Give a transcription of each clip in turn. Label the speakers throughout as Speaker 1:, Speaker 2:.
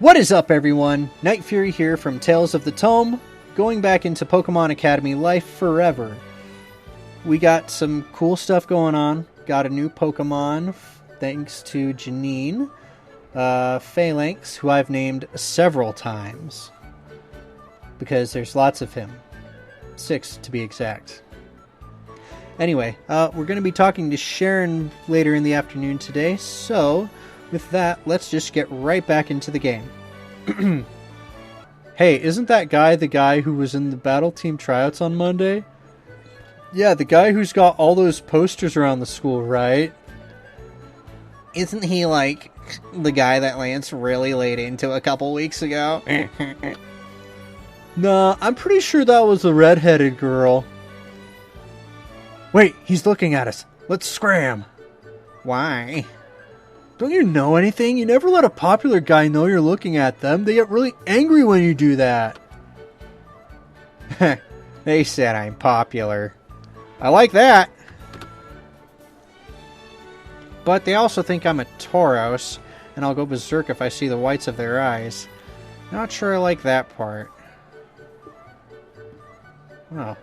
Speaker 1: What is up, everyone? NightFury here from Tales of the Tome, going back into Pokemon Academy Life Forever. We got some cool stuff going on. Got a new Pokemon, thanks to Janine. Phalanx, who I've named several times. Because there's lots of him. 6, to be exact. Anyway, we're going to be talking to Sharon later in the afternoon today, so with that, let's just get right back into the game. Hey, isn't that guy the guy who was in the battle team tryouts on Monday? Yeah, the guy who's got all those posters around the school, right? Isn't he like the guy that Lance really laid into a couple weeks ago? Nah, I'm pretty sure that was the redheaded girl. Wait, he's looking at us. Let's scram. Why? Don't you know anything? You never let a popular guy know you're looking at them. They get really angry when you do that. They said I'm popular. I like that. But they also think I'm a Tauros, and I'll go berserk if I see the whites of their eyes. Not sure I like that part. Oh.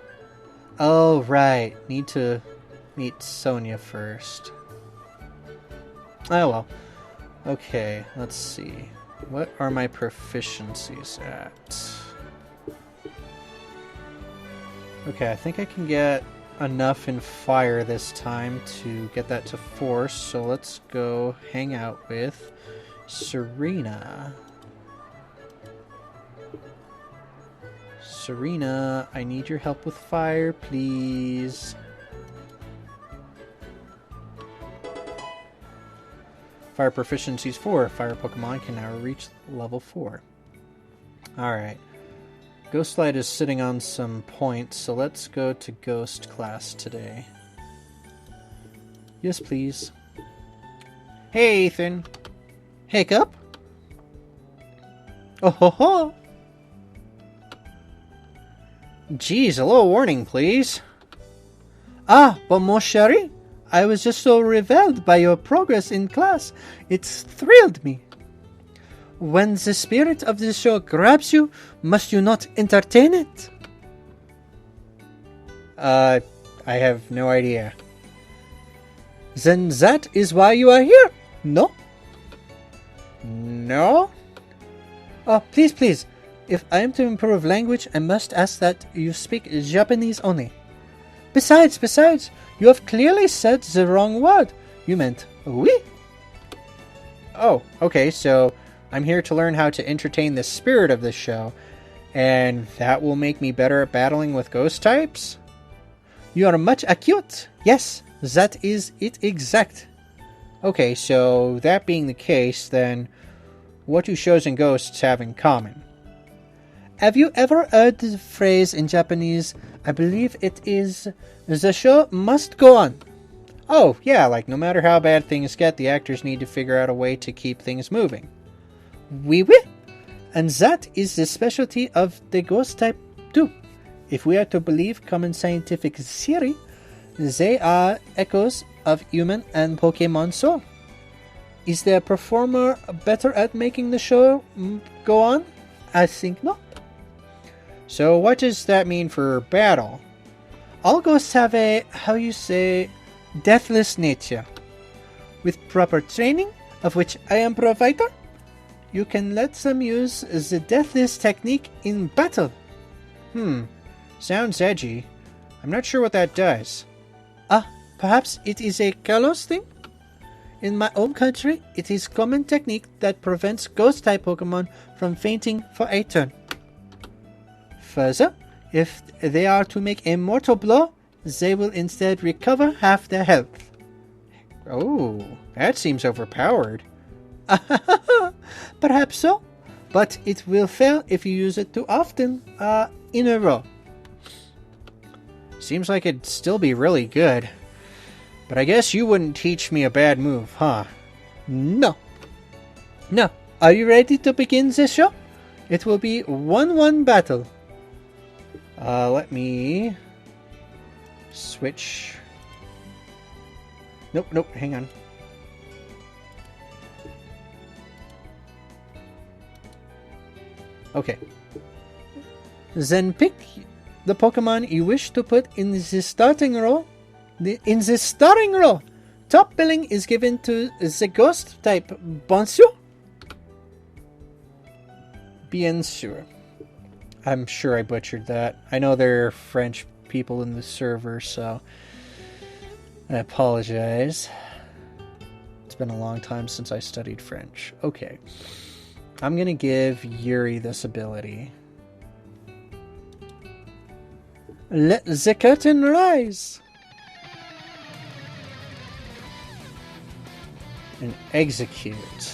Speaker 1: Oh, right. Need to meet Sonia first. Oh, well. Okay, let's see. What are my proficiencies at? Okay, I think I can get enough in fire this time to get that to force, so let's go hang out with Serena. Serena, I need your help with fire, please. Fire proficiency is 4. Fire Pokemon can now reach level 4. Alright. Ghostlight is sitting on some points, so let's go to Ghost class today. Yes, please. Hey, Ethan. Hiccup? Oh ho ho! Geez, a little warning, please. Ah, but mon chéri, I was just so reveled by your progress in class. It's thrilled me. When the spirit of the show grabs you, must you not entertain it? I have no idea. Then that is why you are here, no? No? Oh, please, please. If I am to improve language, I must ask that you speak Japanese only. Besides, you have clearly said the wrong word. You meant oui. Oh, okay, so I'm here to learn how to entertain the spirit of this show, and that will make me better at battling with ghost types? You are much acute. Yes, that is it exact. Okay, so that being the case, then what do shows and ghosts have in common? Have you ever heard the phrase in Japanese, I believe it is, the show must go on? Oh, yeah, like no matter how bad things get, the actors need to figure out a way to keep things moving. Oui, oui. And that is the specialty of the ghost type too. If we are to believe common scientific theory, they are echoes of human and Pokemon soul. Is the performer better at making the show go on? I think not. So what does that mean for battle? All ghosts have a, deathless nature. With proper training, of which I am provider, you can let them use the deathless technique in battle. Sounds edgy. I'm not sure what that does. Ah, perhaps it is a Kalos thing? In my home country, it is common technique that prevents ghost-type Pokemon from fainting for a turn. Further, if they are to make a mortal blow, they will instead recover half their health. Oh, that seems overpowered. Perhaps so, but it will fail if you use it too often, in a row. Seems like it'd still be really good. But I guess you wouldn't teach me a bad move, huh? No. Now, are you ready to begin this show? It will be 1-1 battle. Let me switch. Nope, hang on. Okay. Then pick the Pokemon you wish to put in the starting row. In the starting row, top billing is given to the ghost type. Bonjour. Bien sûr. I'm sure I butchered that. I know there are French people in the server, so I apologize. It's been a long time since I studied French. Okay. I'm gonna give Yuri this ability. Let the curtain rise! And execute.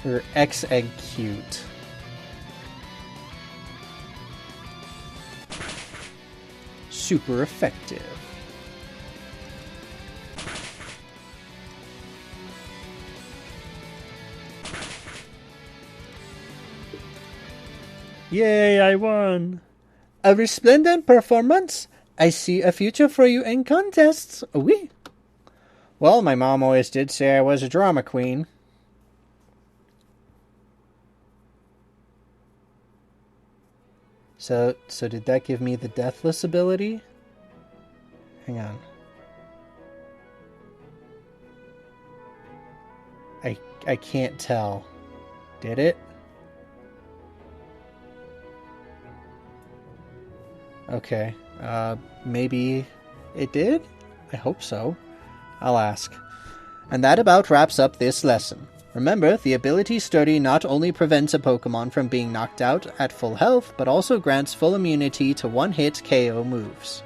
Speaker 1: Or execute. Super effective. Yay, I won! A resplendent performance. I see a future for you in contests. Oui. Well, my mom always did say I was a drama queen. So did that give me the Deathless ability? Hang on. I can't tell. Did it? Okay. Maybe it did? I hope so. I'll ask. And that about wraps up this lesson. Remember, the ability Sturdy not only prevents a Pokemon from being knocked out at full health, but also grants full immunity to one-hit KO moves.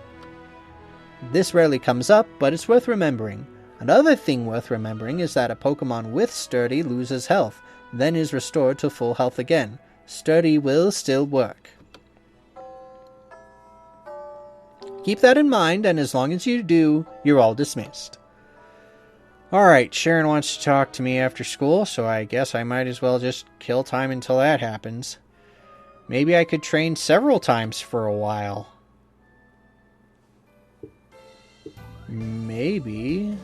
Speaker 1: This rarely comes up, but it's worth remembering. Another thing worth remembering is that a Pokemon with Sturdy loses health, then is restored to full health again. Sturdy will still work. Keep that in mind, and as long as you do, you're all dismissed. Alright, Sharon wants to talk to me after school, so I guess I might as well just kill time until that happens. Maybe I could train several times for a while. Maybe.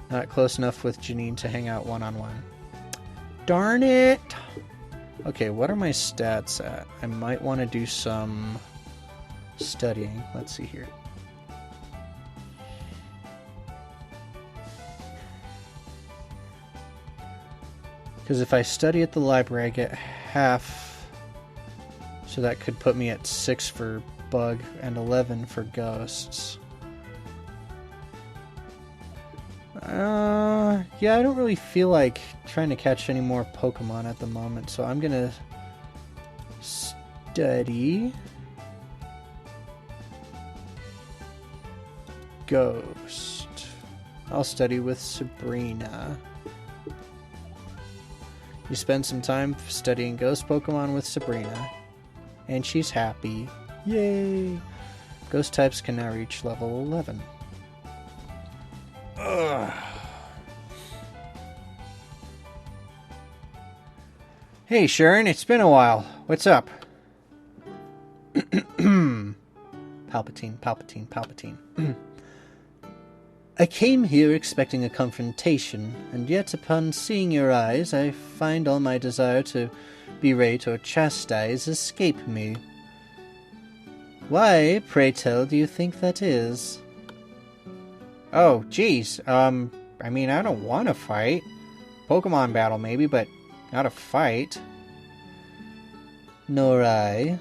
Speaker 1: Not close enough with Janine to hang out one-on-one. Darn it! Okay, what are my stats at? I might want to do some studying. Let's see here. Because if I study at the library, I get half. So that could put me at 6 for bug and 11 for ghosts. Yeah, I don't really feel like trying to catch any more Pokemon at the moment, so I'm gonna study Ghost. I'll study with Sabrina. You spend some time studying Ghost Pokemon with Sabrina, and she's happy. Yay! Ghost types can now reach level 11. Ugh. Hey Sharon, it's been a while. What's up? Palpatine. I came here expecting a confrontation, and yet upon seeing your eyes, I find all my desire to berate or chastise escape me. Why, pray tell, do you think that is? Oh, geez. I mean, I don't want to fight. Pokemon battle, maybe, but not a fight. Nor I.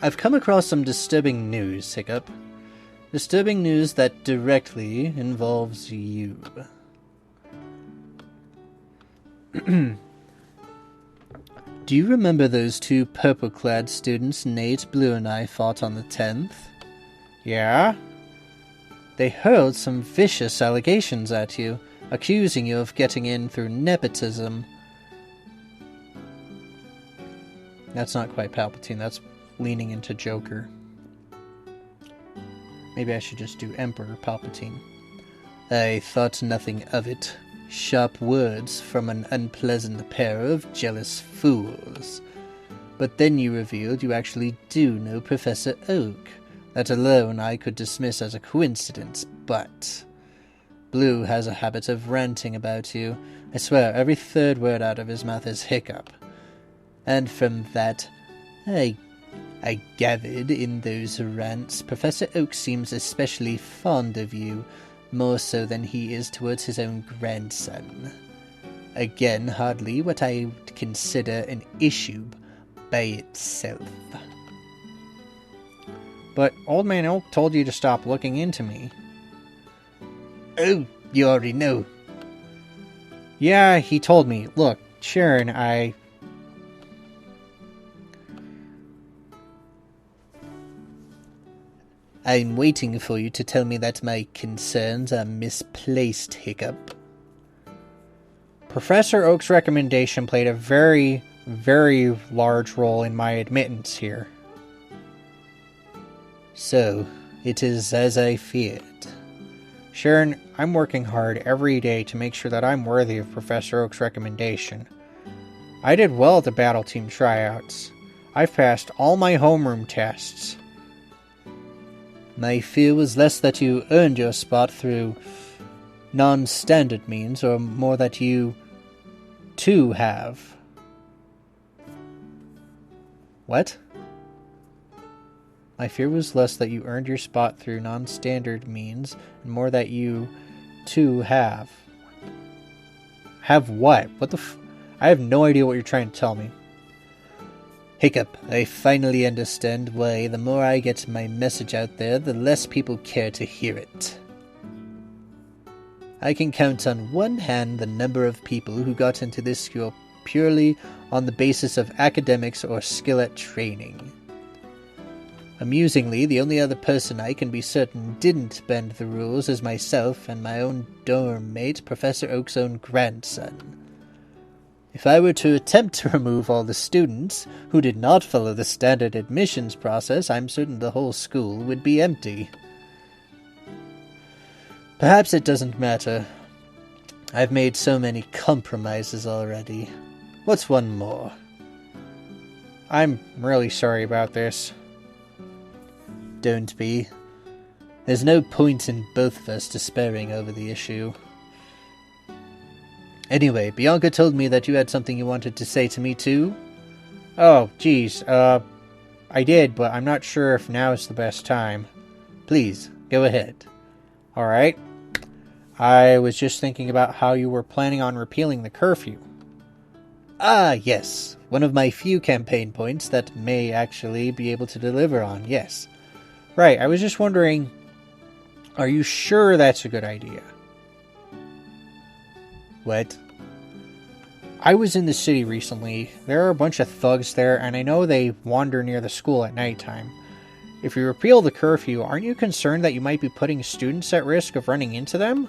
Speaker 1: I've come across some disturbing news, Hiccup. Disturbing news that directly involves you. Do you remember those two purple-clad students Nate, Blue, and I fought on the 10th? Yeah? They hurled some vicious allegations at you, accusing you of getting in through nepotism. That's not quite Palpatine, that's leaning into Joker. Maybe I should just do Emperor Palpatine. I thought nothing of it. Sharp words from an unpleasant pair of jealous fools. But then you revealed you actually do know Professor Oak. That alone I could dismiss as a coincidence, but Blue has a habit of ranting about you. I swear, every third word out of his mouth is hiccup. And from that, I gathered in those rants, Professor Oak seems especially fond of you, more so than he is towards his own grandson. Again, hardly what I would consider an issue by itself. But Old Man Oak told you to stop looking into me. Oh, you already know. Yeah, he told me. Look, Sharon, I'm waiting for you to tell me that my concerns are misplaced, Hiccup. Professor Oak's recommendation played a very, very large role in my admittance here. So, it is as I feared. Sharon, I'm working hard every day to make sure that I'm worthy of Professor Oak's recommendation. I did well at the battle team tryouts. I've passed all my homeroom tests. My fear was less that you earned your spot through non-standard means, or more that you, too, have. What? My fear was less that you earned your spot through non-standard means, and more that you, too, have. Have what? What the I have no idea what you're trying to tell me. Hiccup, I finally understand why the more I get my message out there, the less people care to hear it. I can count on one hand the number of people who got into this school purely on the basis of academics or skill at training. Amusingly, the only other person I can be certain didn't bend the rules is myself and my own dorm mate, Professor Oak's own grandson. If I were to attempt to remove all the students who did not follow the standard admissions process, I'm certain the whole school would be empty. Perhaps it doesn't matter. I've made so many compromises already. What's one more? I'm really sorry about this. Don't be. There's no point in both of us despairing over the issue. Anyway, Bianca told me that you had something you wanted to say to me too? Oh, geez, I did, but I'm not sure if now is the best time. Please, go ahead. Alright. I was just thinking about how you were planning on repealing the curfew. Ah, yes. One of my few campaign points that may actually be able to deliver on, yes. Right, I was just wondering, are you sure that's a good idea? What? I was in the city recently. There are a bunch of thugs there, and I know they wander near the school at nighttime. If you repeal the curfew, aren't you concerned that you might be putting students at risk of running into them?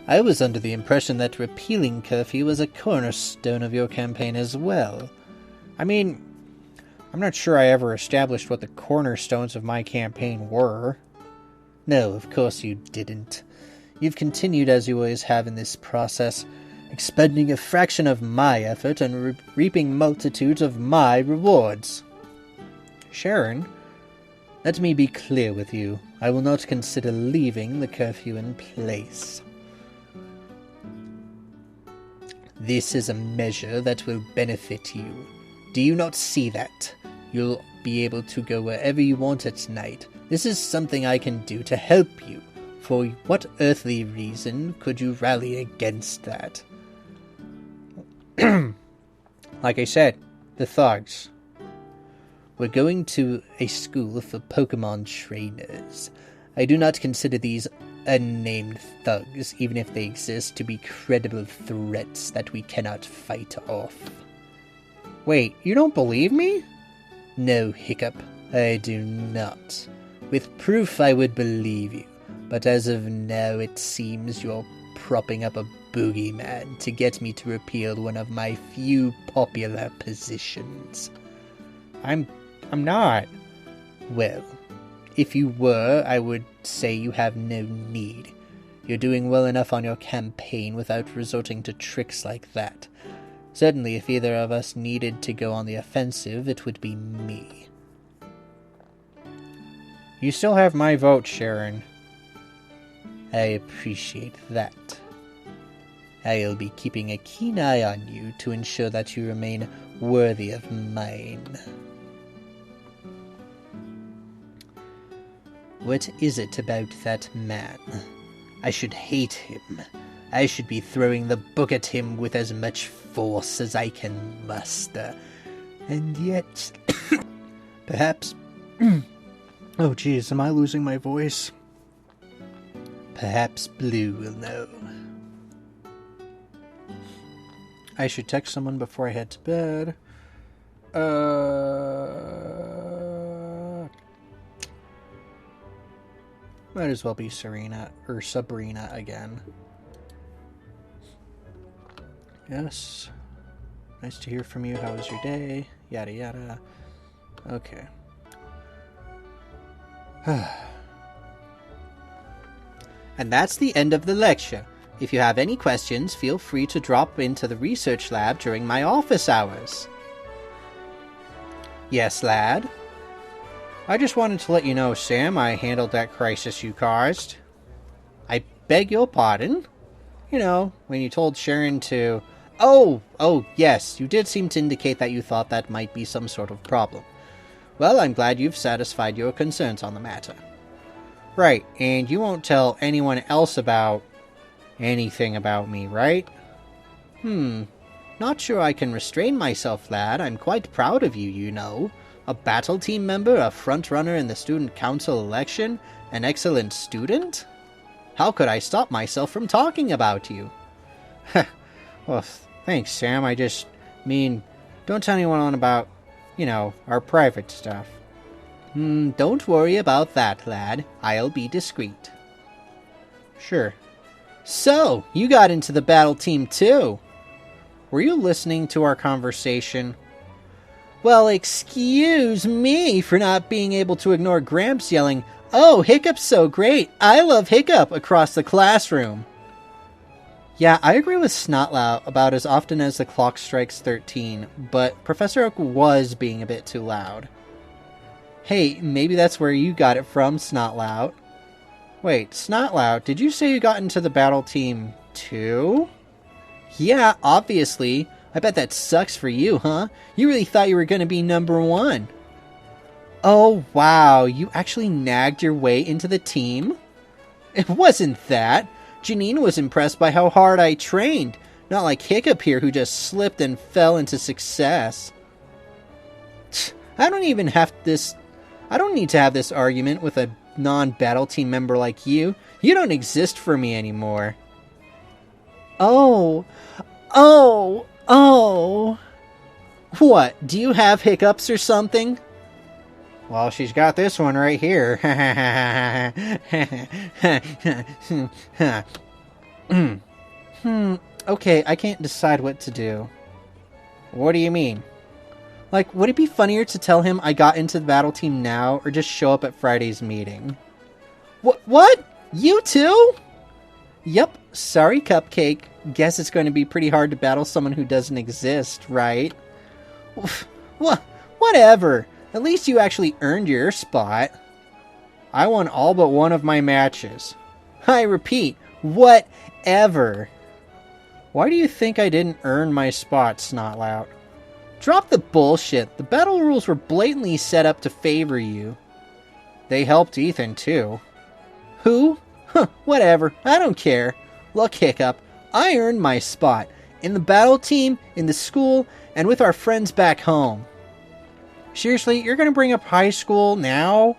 Speaker 1: I was under the impression that repealing curfew was a cornerstone of your campaign as well. I mean, I'm not sure I ever established what the cornerstones of my campaign were. No, of course you didn't. You've continued as you always have in this process, expending a fraction of my effort and reaping multitudes of my rewards. Sharon, let me be clear with you. I will not consider leaving the curfew in place. This is a measure that will benefit you. Do you not see that? You'll be able to go wherever you want at night. This is something I can do to help you. For what earthly reason could you rally against that? Like I said, the thugs. We're going to a school for Pokemon trainers. I do not consider these unnamed thugs, even if they exist, to be credible threats that we cannot fight off. Wait, you don't believe me? No, Hiccup, I do not. With proof I would believe you. But as of now, it seems you're propping up a boogeyman to get me to repeal one of my few popular positions. I'm not. Well, if you were, I would say you have no need. You're doing well enough on your campaign without resorting to tricks like that. Certainly, if either of us needed to go on the offensive, it would be me. You still have my vote, Sharon. I appreciate that. I'll be keeping a keen eye on you to ensure that you remain worthy of mine. What is it about that man? I should hate him. I should be throwing the book at him with as much force as I can muster. And yet... perhaps... oh jeez, am I losing my voice? Perhaps Blue will know. I should text someone before I head to bed. Might as well be Serena, or Sabrina again. Yes. Nice to hear from you. How was your day? Yada yada. Okay. And that's the end of the lecture. If you have any questions, feel free to drop into the research lab during my office hours. Yes, lad? I just wanted to let you know, Sam, I handled that crisis you caused. I beg your pardon? You know, when you told Sharon to... Oh, yes, you did seem to indicate that you thought that might be some sort of problem. Well, I'm glad you've satisfied your concerns on the matter. Right, and you won't tell anyone else about anything about me, right? Not sure I can restrain myself, lad. I'm quite proud of you, you know. A battle team member, a front-runner in the student council election, an excellent student? How could I stop myself from talking about you? Well, thanks, Sam. I just mean, don't tell anyone about, you know, our private stuff. Don't worry about that, lad. I'll be discreet. Sure. So, you got into the battle team too. Were you listening to our conversation? Well, excuse me for not being able to ignore Gramps yelling, "Oh, Hiccup's so great! I love Hiccup!" across the classroom. Yeah, I agree with Snotlout about as often as the clock strikes 13, but Professor Oak was being a bit too loud. Hey, maybe that's where you got it from, Snotlout. Wait, Snotlout, did you say you got into the battle team too? Yeah, obviously. I bet that sucks for you, huh? You really thought you were going to be number one. Oh, wow, you actually nagged your way into the team? It wasn't that. Janine was impressed by how hard I trained, not like Hiccup here who just slipped and fell into success. I don't need to have this argument with a non-battle team member like you. You don't exist for me anymore. Oh. What, do you have hiccups or something? Well, she's got this one right here. Okay, I can't decide what to do. What do you mean? Like, would it be funnier to tell him I got into the battle team now, or just show up at Friday's meeting? What? You too? Yep, sorry, Cupcake. Guess it's going to be pretty hard to battle someone who doesn't exist, right? Whatever. At least you actually earned your spot. I won all but one of my matches. I repeat, whatever. Why do you think I didn't earn my spot, Snotlout? Drop the bullshit. The battle rules were blatantly set up to favor you. They helped Ethan, too. Who? Whatever. I don't care. Look, Hiccup, I earned my spot. In the battle team, in the school, and with our friends back home. Seriously, you're gonna bring up high school now?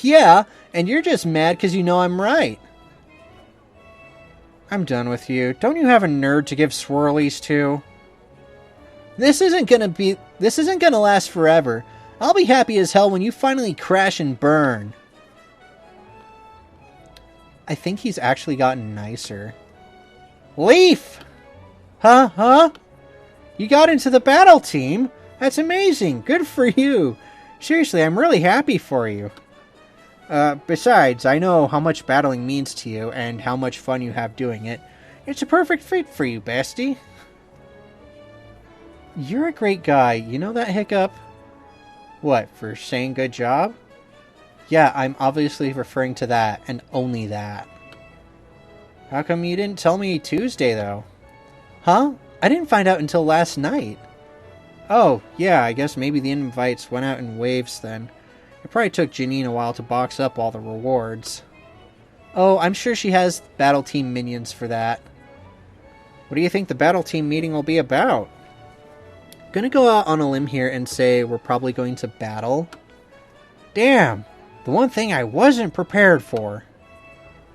Speaker 1: Yeah, and you're just mad because you know I'm right. I'm done with you. Don't you have a nerd to give swirlies to? This isn't gonna last forever. I'll be happy as hell when you finally crash and burn. I think he's actually gotten nicer. Leaf! Huh? You got into the battle team? That's amazing. Good for you. Seriously, I'm really happy for you. Besides, I know how much battling means to you and how much fun you have doing it. It's a perfect fit for you, bestie. You're a great guy. You know that, Hiccup? What, for saying good job? Yeah, I'm obviously referring to that, and only that. How come you didn't tell me Tuesday, though? Huh? I didn't find out until last night. Oh, yeah, I guess maybe the invites went out in waves then. It probably took Janine a while to box up all the rewards. Oh, I'm sure she has battle team minions for that. What do you think the battle team meeting will be about? Gonna go out on a limb here and say we're probably going to battle. Damn! The one thing I wasn't prepared for.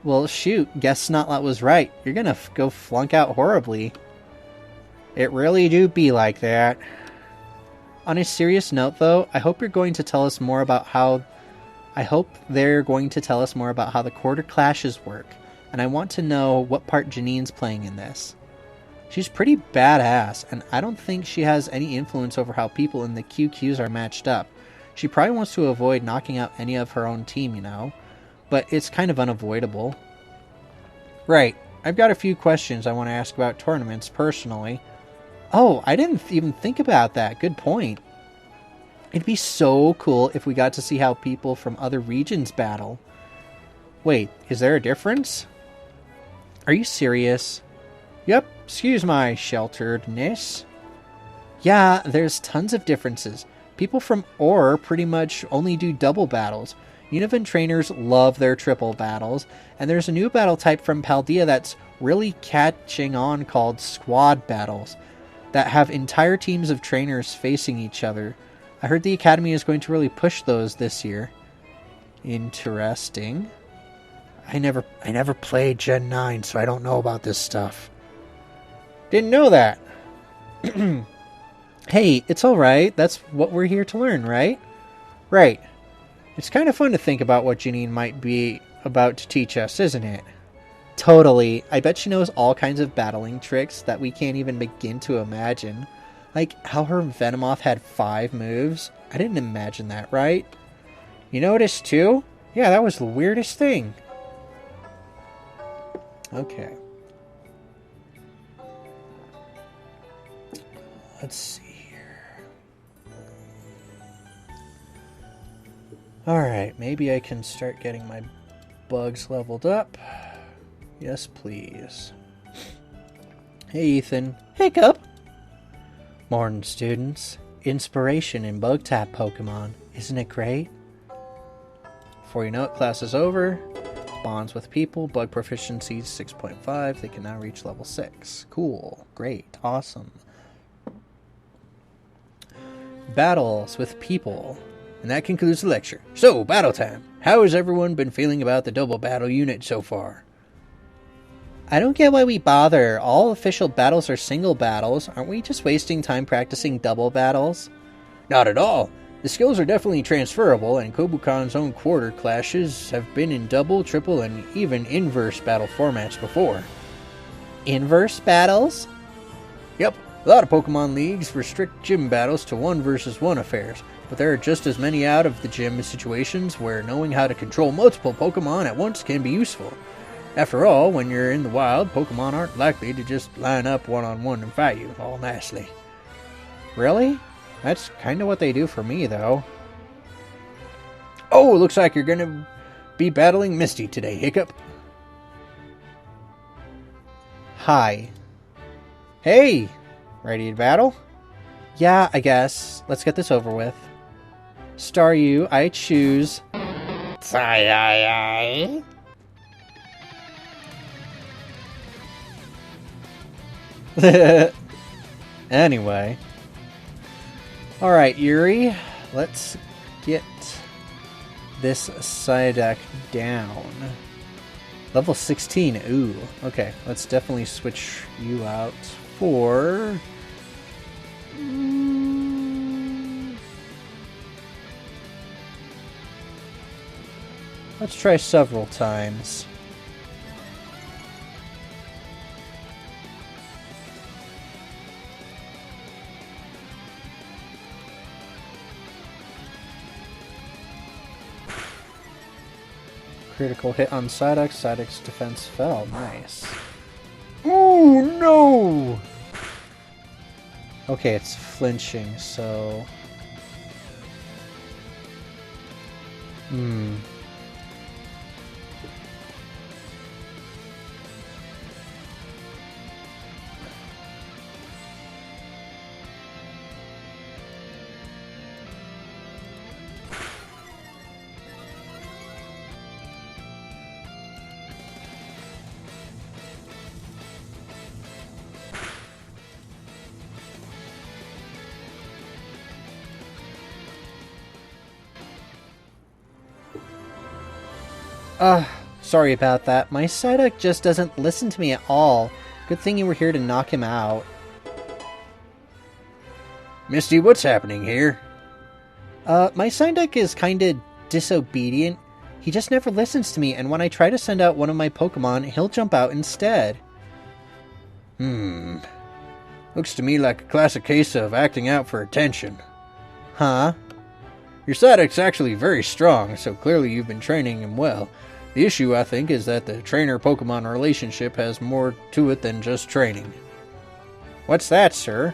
Speaker 1: Well, shoot, guess Snotlot was right. You're gonna go flunk out horribly. It really do be like that. On a serious note, though, I hope you're going to tell us more about how... I hope they're going to tell us more about how the quarter clashes work, and I want to know what part Janine's playing in this. She's pretty badass, and I don't think she has any influence over how people in the QQs are matched up. She probably wants to avoid knocking out any of her own team, you know, but it's kind of unavoidable. Right, I've got a few questions I want to ask about tournaments personally. Oh, I didn't even think about that. Good point. It'd be so cool if we got to see how people from other regions battle. Wait, is there a difference? Are you serious? Yep, excuse my shelteredness. Yeah, there's tons of differences. People from Ore pretty much only do double battles. Univin trainers love their triple battles, and there's a new battle type from Paldea that's really catching on called squad battles, that have entire teams of trainers facing each other. I heard the Academy is going to really push those this year. Interesting. I never played Gen 9, so I don't know about this stuff. Didn't know that. Hey, it's alright. That's what we're here to learn, right? Right. It's kind of fun to think about what Janine might be about to teach us, isn't it? Totally. I bet she knows all kinds of battling tricks that we can't even begin to imagine. Like how her Venomoth had 5 moves. I didn't imagine that, right? You noticed too? Yeah, that was the weirdest thing. Okay. Let's see here. Alright, maybe I can start getting my bugs leveled up. Yes, please. Hey, Ethan. Hiccup! Morning, students. Inspiration in bug tap Pokemon. Isn't it great? Before you know it, class is over. Bonds with people. Bug proficiency 6.5. They can now reach level 6. Cool. Great. Awesome. Battles with people. And that concludes the lecture. So, battle time. How has everyone been feeling about the double battle unit so far? I don't get why we bother. All official battles are single battles. Aren't we just wasting time practicing double battles? Not at all. The skills are definitely transferable, and Kobukan's own quarter clashes have been in double, triple, and even inverse battle formats before. Inverse battles? Yep. A lot of Pokemon leagues restrict gym battles to 1 versus 1 affairs, but there are just as many out of the gym situations where knowing how to control multiple Pokemon at once can be useful. After all, when you're in the wild, Pokemon aren't likely to just line up one-on-one and fight you all nicely. Really? That's kind of what they do for me, though. Oh, looks like you're gonna be battling Misty today, Hiccup. Hi. Hey! Ready to battle? Yeah, I guess. Let's get this over with. Staryu, I choose... Aye. Anyway. Alright, Yuri. Let's get this Psyduck down. Level 16. Ooh. Okay, let's definitely switch you out for... Let's try several times. Critical hit on Psyduck. Psyduck's defense fell. Nice. Ooh, no! Okay, it's flinching, so... Sorry about that. My Psyduck just doesn't listen to me at all. Good thing you were here to knock him out.
Speaker 2: Misty, what's happening here?
Speaker 1: My Psyduck is kinda disobedient. He just never listens to me, and when I try to send out one of my Pokemon, he'll jump out instead.
Speaker 2: Looks to me like a classic case of acting out for attention.
Speaker 1: Huh?
Speaker 2: Your Psyduck's actually very strong, so clearly you've been training him well. The issue, I think, is that the trainer-Pokemon relationship has more to it than just training.
Speaker 1: What's that, sir?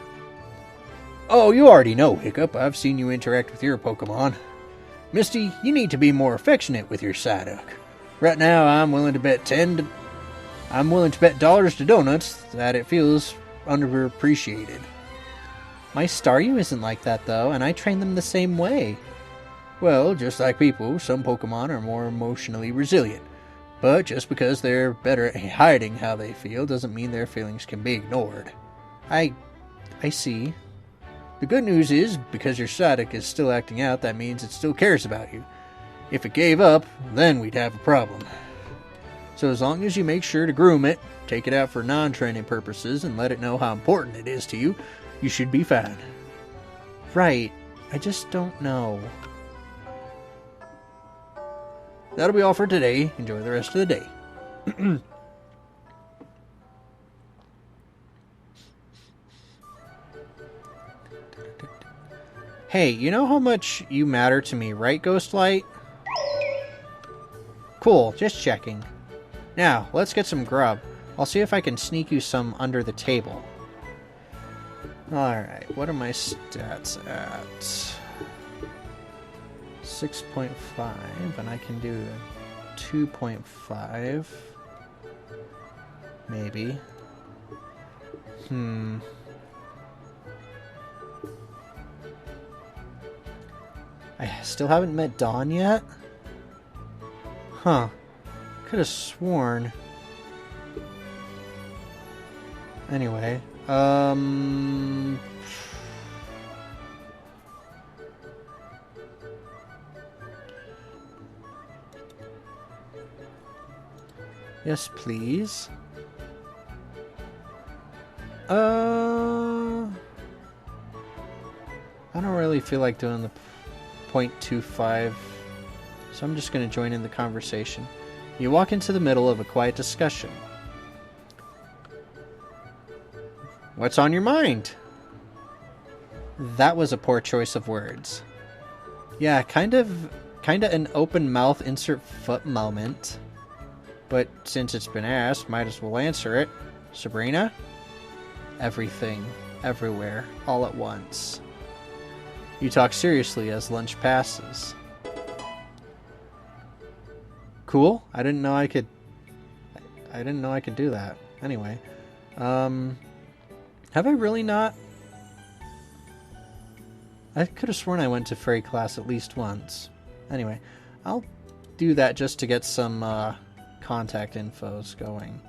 Speaker 2: Oh, you already know, Hiccup. I've seen you interact with your Pokemon. Misty, you need to be more affectionate with your Psyduck. Right now, I'm willing to bet dollars to donuts that it feels underappreciated.
Speaker 1: My Staryu isn't like that, though, and I train them the same way.
Speaker 2: Well, just like people, some Pokemon are more emotionally resilient. But just because they're better at hiding how they feel doesn't mean their feelings can be ignored.
Speaker 1: I see.
Speaker 2: The good news is, because your Psyduck is still acting out, that means it still cares about you. If it gave up, then we'd have a problem. So as long as you make sure to groom it, take it out for non-training purposes, and let it know how important it is to you, you should be fine.
Speaker 1: Right. I just don't know.
Speaker 2: That'll be all for today. Enjoy the rest of the day.
Speaker 1: Hey, you know how much you matter to me, right, Ghostlight? Cool, just checking. Now, let's get some grub. I'll see if I can sneak you some under the table. Alright, what are my stats at? 6.5, and I can do 2.5. Maybe. I still haven't met Dawn yet? Huh. Could have sworn. Anyway, yes, please. I don't really feel like doing the 0.25, so I'm just going to join in the conversation. You walk into the middle of a quiet discussion. What's on your mind? That was a poor choice of words. Yeah, kind of an open mouth insert foot moment. But since it's been asked, might as well answer it. Sabrina? Everything, everywhere, all at once. You talk seriously as lunch passes. Cool. I didn't know I could do that. Anyway, have I really not? I could have sworn I went to fairy class at least once. Anyway, I'll do that just to get some contact infos going.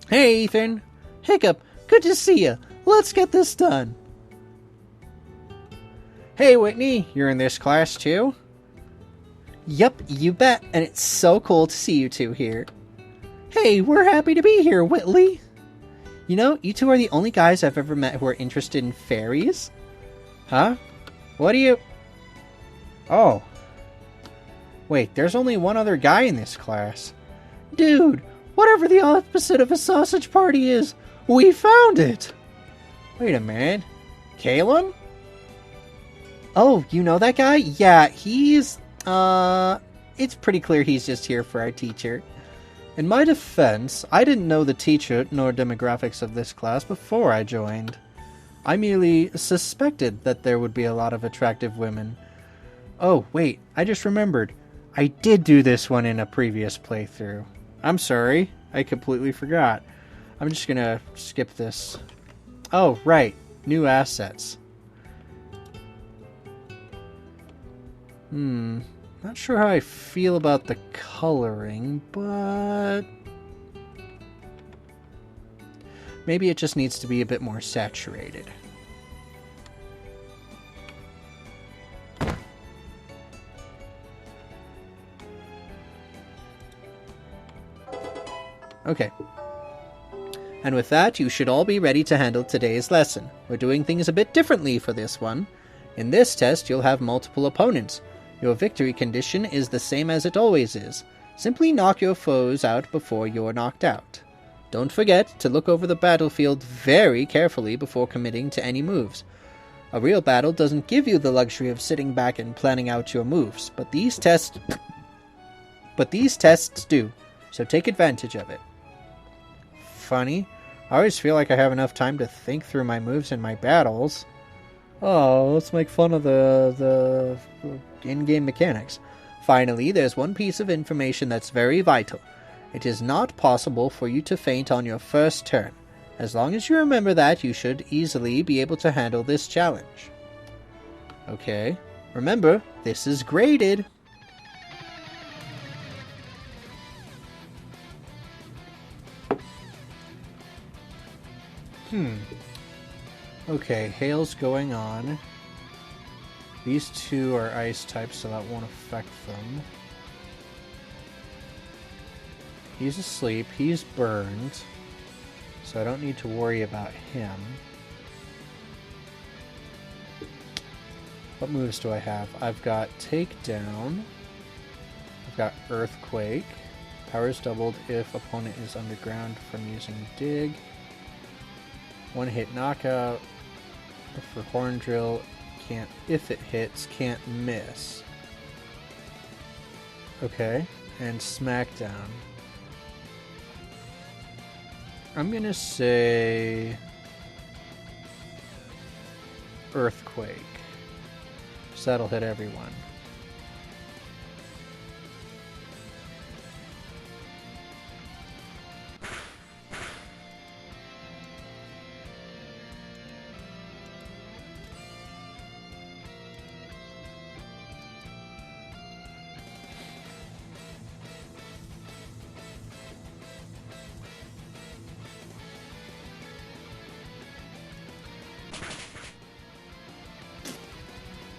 Speaker 1: Hey, Ethan. Hiccup, good to see you. Let's get this done. Hey, Whitney, you're in this class too? Yep, you bet, and it's so cool to see you two here. Hey, we're happy to be here, Whitley. You know, you two are the only guys I've ever met who are interested in fairies. Huh? What do you... Oh. Wait, there's only one other guy in this class. Dude, whatever the opposite of a sausage party is, we found it! Wait a minute. Caleb? Oh, you know that guy? Yeah, he's... It's pretty clear he's just here for our teacher. In my defense, I didn't know the teacher nor demographics of this class before I joined. I merely suspected that there would be a lot of attractive women. Oh, wait, I just remembered. I did do this one in a previous playthrough. I'm sorry, I completely forgot. I'm just gonna skip this. Oh, right, new assets. Not sure how I feel about the coloring, but... maybe it just needs to be a bit more saturated.
Speaker 2: Okay. And with that, you should all be ready to handle today's lesson. We're doing things a bit differently for this one. In this test, you'll have multiple opponents. Your victory condition is the same as it always is. Simply knock your foes out before you're knocked out. Don't forget to look over the battlefield very carefully before committing to any moves. A real battle doesn't give you the luxury of sitting back and planning out your moves, but these tests do, so take advantage of it. Funny, I always feel like I have enough time to think through my moves in my battles. Oh, let's make fun of the in-game mechanics. Finally, there's one piece of information that's very vital. It is not possible for you to faint on your first turn. As long as you remember that, you should easily be able to handle this challenge. Okay, remember, this is graded. Okay, hail's going on. These two are ice types, so that won't affect them. He's asleep, he's burned, so I don't need to worry about him. What moves do I have? I've got Takedown. I've got Earthquake. Power's doubled if opponent is underground from using Dig. One hit knockout. For Horn Drill, can't, if it hits, can't miss. Okay, and Smackdown. I'm gonna say Earthquake. So that'll hit everyone.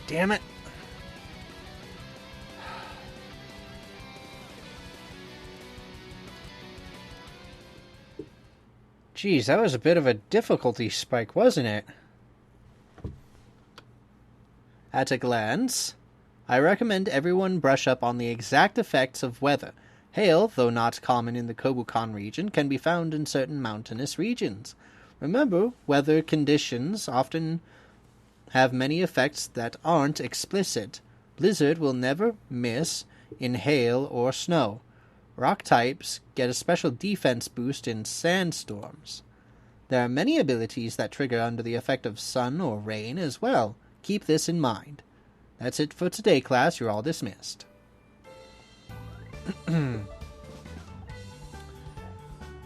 Speaker 2: Damn it. Geez, that was a bit of a difficulty spike, wasn't it? At a glance, I recommend everyone brush up on the exact effects of weather. Hail, though not common in the Kobukan region, can be found in certain mountainous regions. Remember, weather conditions often have many effects that aren't explicit. Blizzard will never miss in hail or snow. Rock types get a special defense boost in sandstorms. There are many abilities that trigger under the effect of sun or rain as well. Keep this in mind. That's it for today, class. You're all dismissed.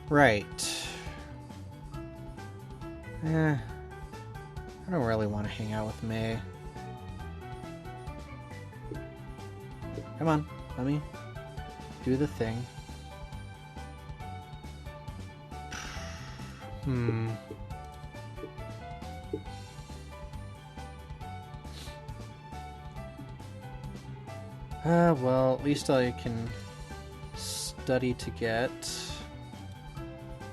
Speaker 2: Right. I don't really want to hang out with May. Come on, let me do the thing. Well, at least I can study to get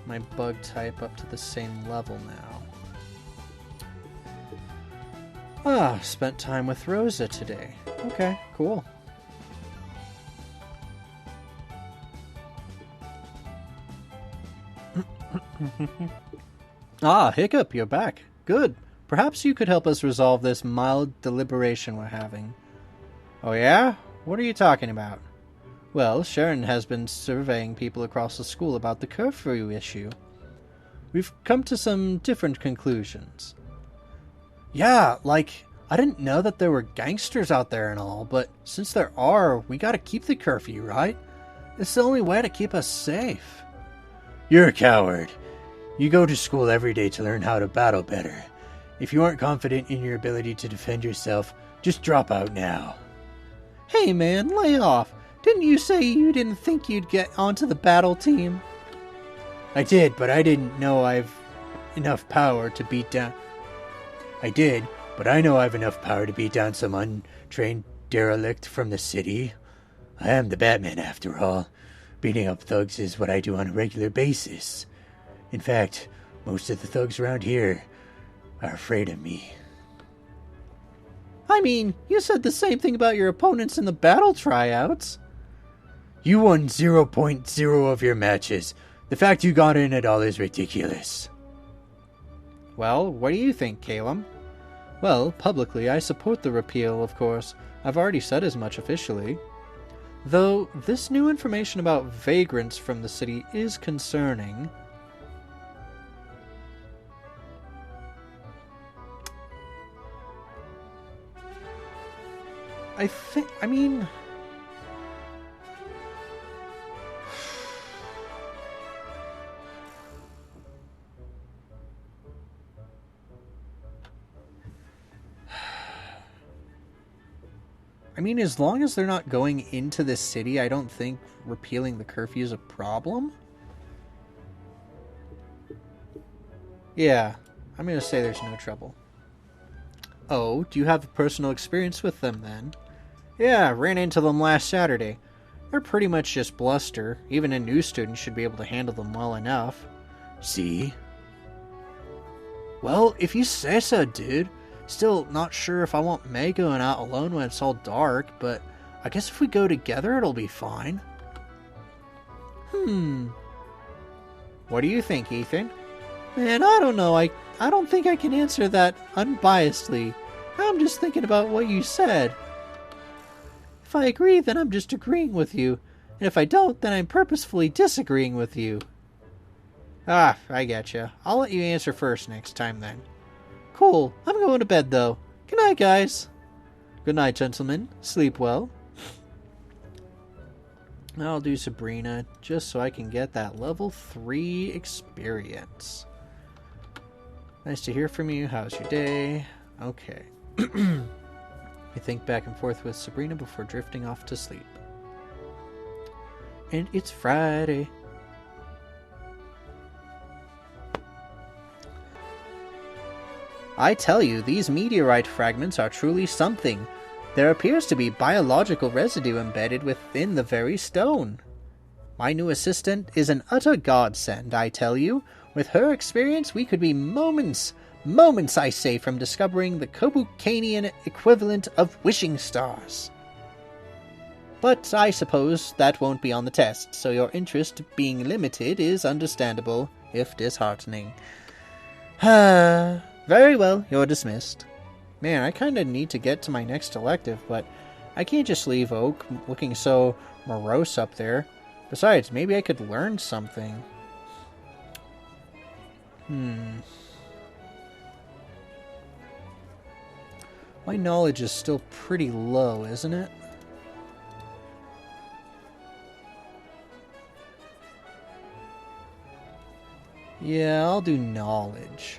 Speaker 2: my bug type up to the same level now. Spent time with Rosa today. Okay, cool. Hiccup, you're back. Good. Perhaps you could help us resolve this mild deliberation we're having. Oh yeah? What are you talking about? Well, Sharon has been surveying people across the school about the curfew issue. We've come to some different conclusions. Yeah, like, I didn't know that there were gangsters out there and all, but since there are, we gotta keep the curfew, right? It's the only way to keep us safe. You're a coward. You go to school every day to learn how to battle better. If you aren't confident in your ability to defend yourself, just drop out now. Hey man, lay off. Didn't you say you didn't think you'd get onto the battle team? I did, but I didn't know I've enough power to beat down... I did, but I know I've enough power to beat down some untrained derelict from the city. I am the Batman after all. Beating up thugs is what I do on a regular basis. In fact, most of the thugs around here are afraid of me.
Speaker 1: I mean, you said the same thing about your opponents in the battle tryouts.
Speaker 2: You won 0.0 of your matches. The fact you got in at all is ridiculous.
Speaker 1: Well, what do you think, Caleb? Well, publicly, I support the repeal, of course. I've already said as much officially. Though, this new information about vagrants from the city is concerning. I mean... as long as they're not going into the city, I don't think repealing the curfew is a problem. Yeah, I'm going to say there's no trouble. Oh, do you have a personal experience with them then? Yeah, ran into them last Saturday. They're pretty much just bluster. Even a new student should be able to handle them well enough.
Speaker 2: See?
Speaker 1: Well, if you say so, dude. Still not sure if I want May going out alone when it's all dark, but I guess if we go together it'll be fine. What do you think, Ethan? Man, I don't know. I don't think I can answer that unbiasedly. I'm just thinking about what you said. If I agree, then I'm just agreeing with you. And if I don't, then I'm purposefully disagreeing with you. Ah, I getcha. I'll let you answer first next time then. Cool. I'm going to bed though. Good night, guys. Good night, gentlemen. Sleep well. I'll do Sabrina just so I can get that level 3 experience. Nice to hear from you. How's your day? Okay. I think back and forth with Sabrina before drifting off to sleep. And it's Friday. I tell you, these meteorite fragments are truly something. There appears to be biological residue embedded within the very stone. My new assistant is an utter godsend, I tell you. With her experience, we could be moments, I say, from discovering the Kobukanian equivalent of wishing stars. But I suppose that won't be on the test, so your interest being limited is understandable, if disheartening. Very well, you're dismissed. Man, I kinda need to get to my next elective, but I can't just leave Oak looking so morose up there. Besides, maybe I could learn something. My knowledge is still pretty low, isn't it? Yeah, I'll do knowledge.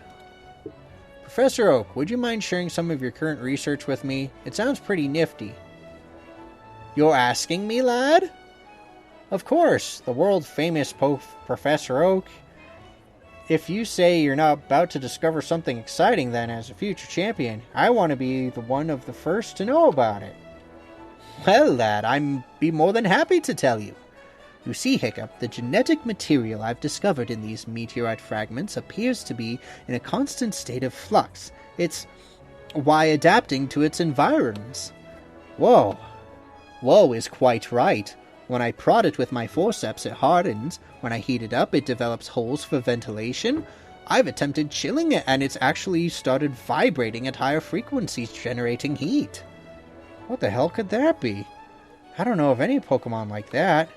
Speaker 1: Professor Oak, would you mind sharing some of your current research with me? It sounds pretty nifty. You're asking me, lad? Of course, the world-famous Professor Oak. If you say you're not about to discover something exciting then as a future champion, I want to be the one of the first to know about it. Well, lad, I'd be more than happy to tell you. You see, Hiccup, the genetic material I've discovered in these meteorite fragments appears to be in a constant state of flux. It's why adapting to its environs. Whoa. Whoa is quite right. When I prod it with my forceps, it hardens. When I heat it up, it develops holes for ventilation. I've attempted chilling it, and it's actually started vibrating at higher frequencies, generating heat. What the hell could that be? I don't know of any Pokemon like that.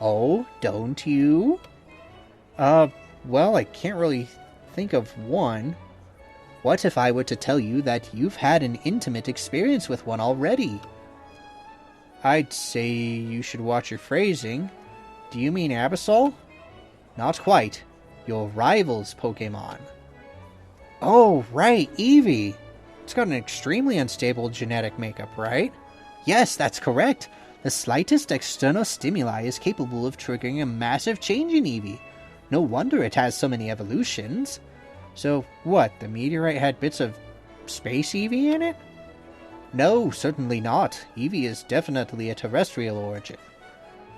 Speaker 1: Oh, don't you? Well, I can't really think of one. What if I were to tell you that you've had an intimate experience with one already? I'd say you should watch your phrasing. Do you mean Absol? Not quite. Your rival's Pokemon. Oh, right, Eevee. It's got an extremely unstable genetic makeup, right? Yes, that's correct. The slightest external stimuli is capable of triggering a massive change in Eevee. No wonder it has so many evolutions. So, what, the meteorite had bits of space Eevee in it? No, certainly not. Eevee is definitely a terrestrial origin.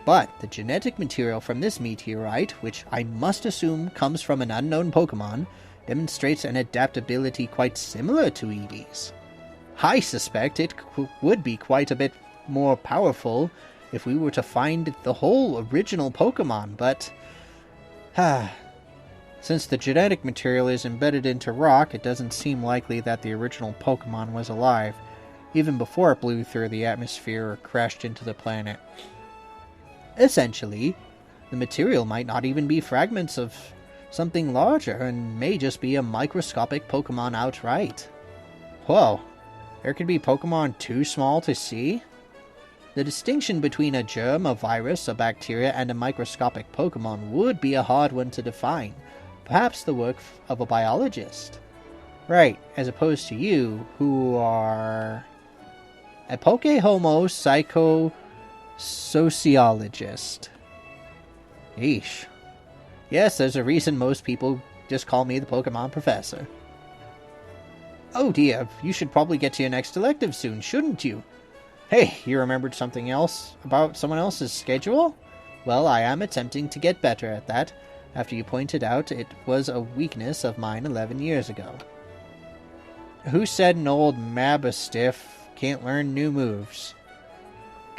Speaker 2: But the genetic material from this meteorite, which I must assume comes from an unknown Pokemon, demonstrates an adaptability quite similar to Eevee's. I suspect it would be quite a bit more powerful if we were to find the whole original Pokemon, but since the genetic material is embedded into rock, it doesn't seem likely that the original Pokemon was alive, even before it blew through the atmosphere or crashed into the planet. Essentially, the material might not even be fragments of something larger and may just be a microscopic Pokemon outright. Whoa, there could be Pokemon too small to see? The distinction between a germ, a virus, a bacteria, and a microscopic Pokemon would be a hard one to define. Perhaps the work of a biologist. Right, as opposed to you, who are a Pokehomo psychosociologist. Yeesh. Yes, there's a reason most people just call me the Pokemon Professor. Oh dear, you should probably get to your next elective soon, shouldn't you? Hey, you remembered something else about someone else's schedule? Well, I am attempting to get better at that, after you pointed out it was a weakness of mine 11 years ago. Who said an old Mabastiff can't learn new moves?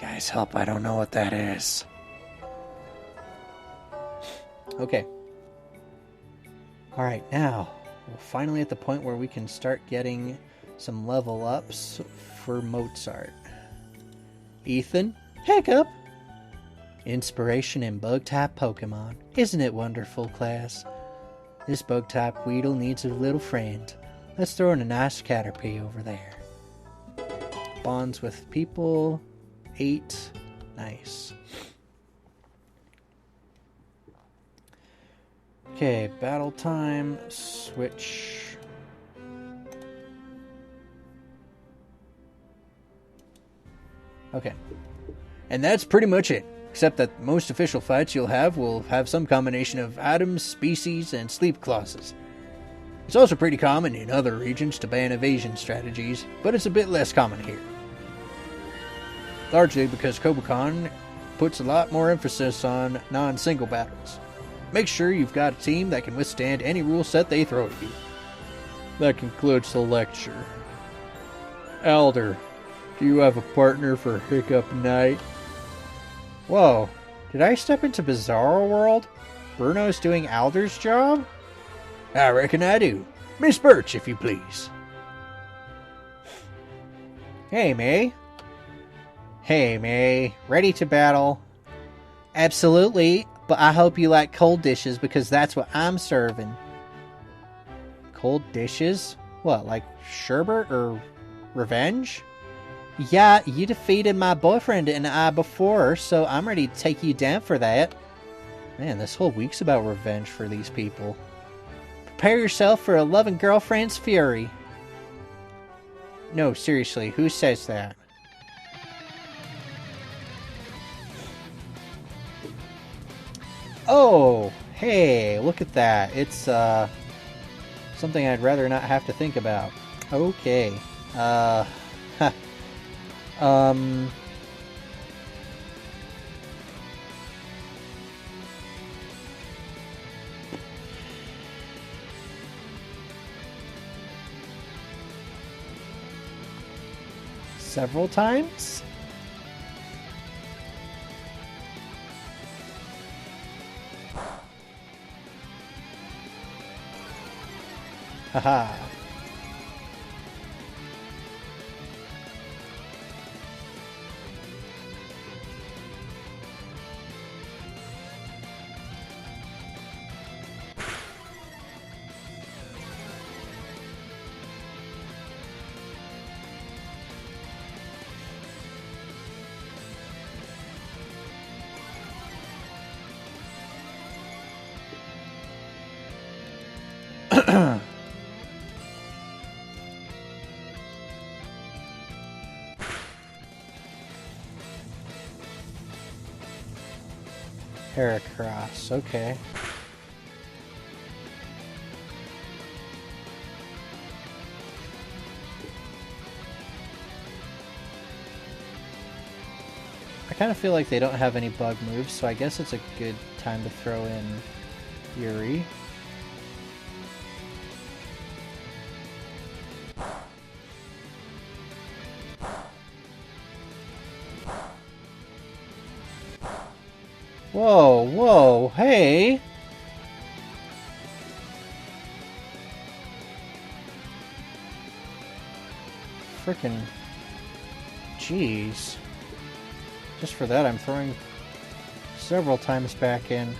Speaker 2: Guys, help, I don't know what that is. Okay. Alright, now, we're finally at the point where we can start getting some level ups for Mozart. Ethan, Hiccup! Inspiration in Bug-type Pokemon. Isn't it wonderful, class? This Bug-type Weedle needs a little friend. Let's throw in a nice Caterpie over there. Bonds with people. 8. Nice. Okay, battle time. Switch. Okay. And that's pretty much it. Except that most official fights you'll have will have some combination of items, species, and sleep clauses. It's also pretty common in other regions to ban evasion strategies, but it's a bit less common here. Largely because Kobukan puts a lot more emphasis on non-single battles. Make sure you've got a team that can withstand any rule set they throw at you. That concludes the lecture. Elder, do you have a partner for Hiccup Night? Whoa, did I step into Bizarro World? Bruno's doing Alder's job? I reckon I do. Miss Birch, if you please. Hey, May. Hey, May. Ready to battle? Absolutely, but I hope you like cold dishes because that's what I'm serving. Cold dishes? What, like sherbet or revenge? Yeah, you defeated my boyfriend and I before, so I'm ready to take you down for that. Man, this whole week's about revenge for these people. Prepare yourself for a loving girlfriend's fury. No, seriously, who says that? Oh, hey, look at that. It's, something I'd rather not have to think about. Okay. Several times? Haha. Heracross, okay.
Speaker 1: I kind of feel like they don't have any bug moves, so I guess it's a good time to throw in Yuri. Whoa, whoa, hey! Frickin' jeez. Just for that, I'm throwing several times back in.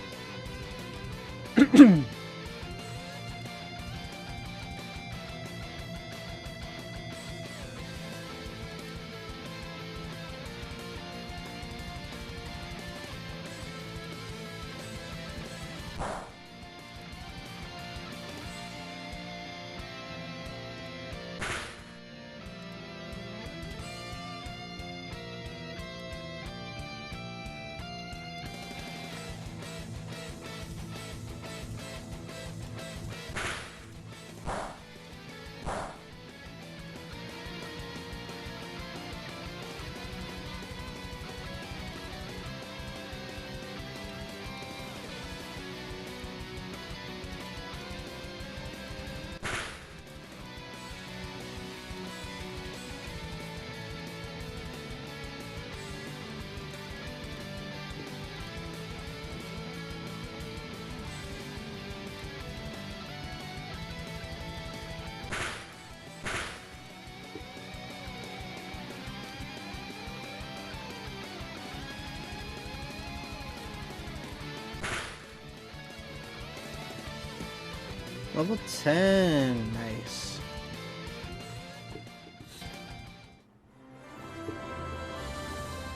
Speaker 1: Level 10, nice.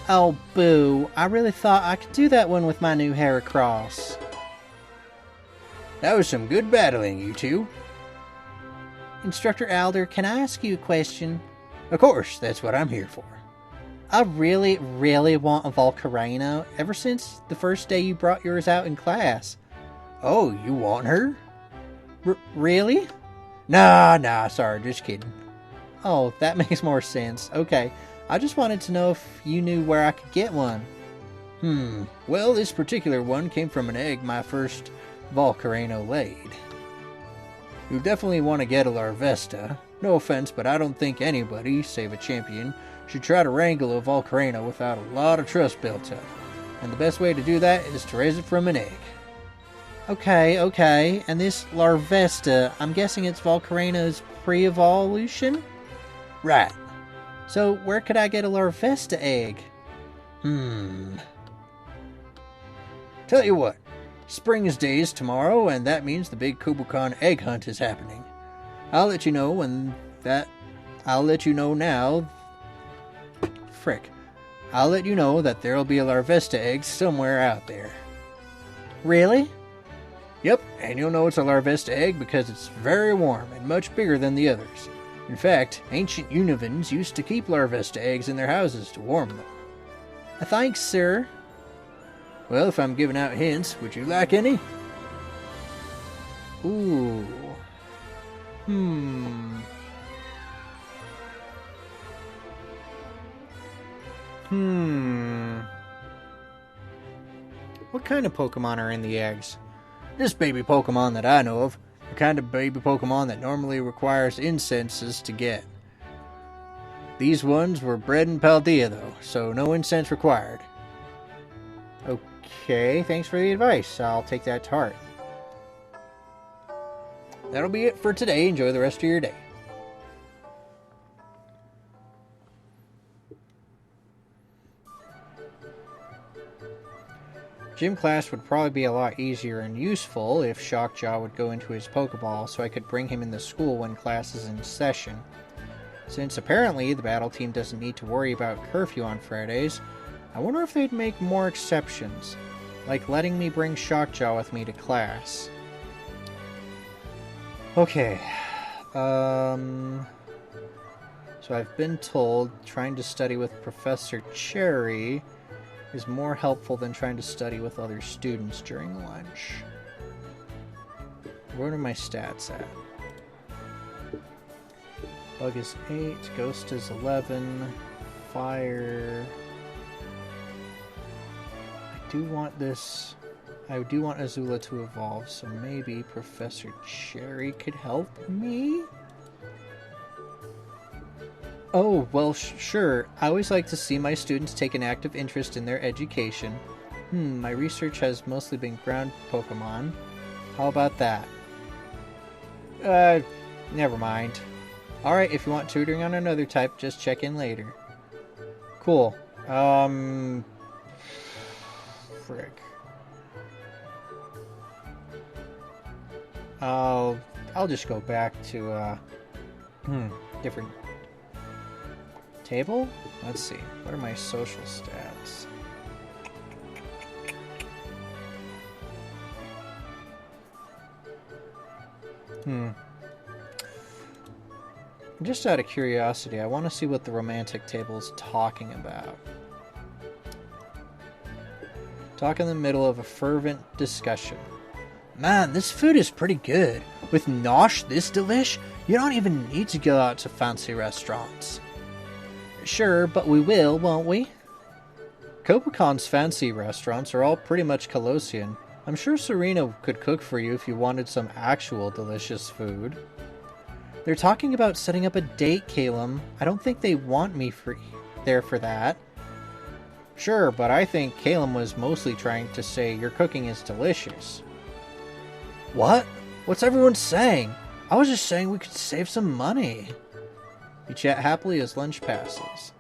Speaker 1: Oh, boo. I really thought I could do that one with my new Heracross.
Speaker 2: That was some good battling, you two.
Speaker 1: Instructor Alder, can I ask you a question?
Speaker 2: Of course, that's what I'm here for.
Speaker 1: I really, really want a Volcarino ever since the first day you brought yours out in class.
Speaker 2: Oh, you want her?
Speaker 1: Really?
Speaker 2: Nah, sorry, just kidding.
Speaker 1: Oh, that makes more sense. Okay, I just wanted to know if you knew where I could get one.
Speaker 2: Well, this particular one came from an egg my first Volcarino laid. You definitely want to get a Larvesta. No offense, but I don't think anybody, save a champion, should try to wrangle a Volcarino without a lot of trust built up. And the best way to do that is to raise it from an egg.
Speaker 1: Okay. And this Larvesta, I'm guessing it's Volcarino's pre-evolution?
Speaker 2: Right.
Speaker 1: So where could I get a Larvesta egg?
Speaker 2: Tell you what, spring is days tomorrow, and that means the big Kubokan egg hunt is happening. I'll let you know now. I'll let you know that there'll be a Larvesta egg somewhere out there.
Speaker 1: Really?
Speaker 2: Yep, and you'll know it's a Larvesta egg because it's very warm and much bigger than the others. In fact, ancient Univans used to keep Larvesta eggs in their houses to warm them.
Speaker 1: Thanks, sir.
Speaker 2: Well, if I'm giving out hints, would you like any?
Speaker 1: Ooh. What kind of Pokemon are in the eggs?
Speaker 2: This baby Pokemon that I know of, the kind of baby Pokemon that normally requires incenses to get. These ones were bred in Paldea though, so no incense required.
Speaker 1: Okay, thanks for the advice. I'll take that to heart.
Speaker 2: That'll be it for today. Enjoy the rest of your day.
Speaker 1: Gym class would probably be a lot easier and useful if Shockjaw would go into his Pokeball so I could bring him into school when class is in session. Since apparently the battle team doesn't need to worry about curfew on Fridays, I wonder if they'd make more exceptions, like letting me bring Shockjaw with me to class. Okay, so I've been told trying to study with Professor Cherry is more helpful than trying to study with other students during lunch. Where are my stats at? Bug is 8, Ghost is 11, Fire
Speaker 2: do want this... I do want Azula to evolve, so maybe Professor Cherry could help me? Oh, well, sure. I always like to see my students take an active interest in their education. My research has mostly been ground Pokemon. How about that? Never mind. Alright, if you want tutoring on another type, just check in later. Cool. Frick. I'll just go back to, different table? Let's see. What are my social stats? Just out of curiosity, I want to see what the romantic table is talking about. Talk in the middle of a fervent discussion. Man, this food is pretty good. With nosh this delish, you don't even need to go out to fancy restaurants. Sure, but we will, won't we? Copacon's fancy restaurants are all pretty much Colossian. I'm sure Serena could cook for you if you wanted some actual delicious food. They're talking about setting up a date, Calum. I don't think they want me there for that. Sure, but I think Calum was mostly trying to say your cooking is delicious. What? What's everyone saying? I was just saying we could save some money. You chat happily as lunch passes.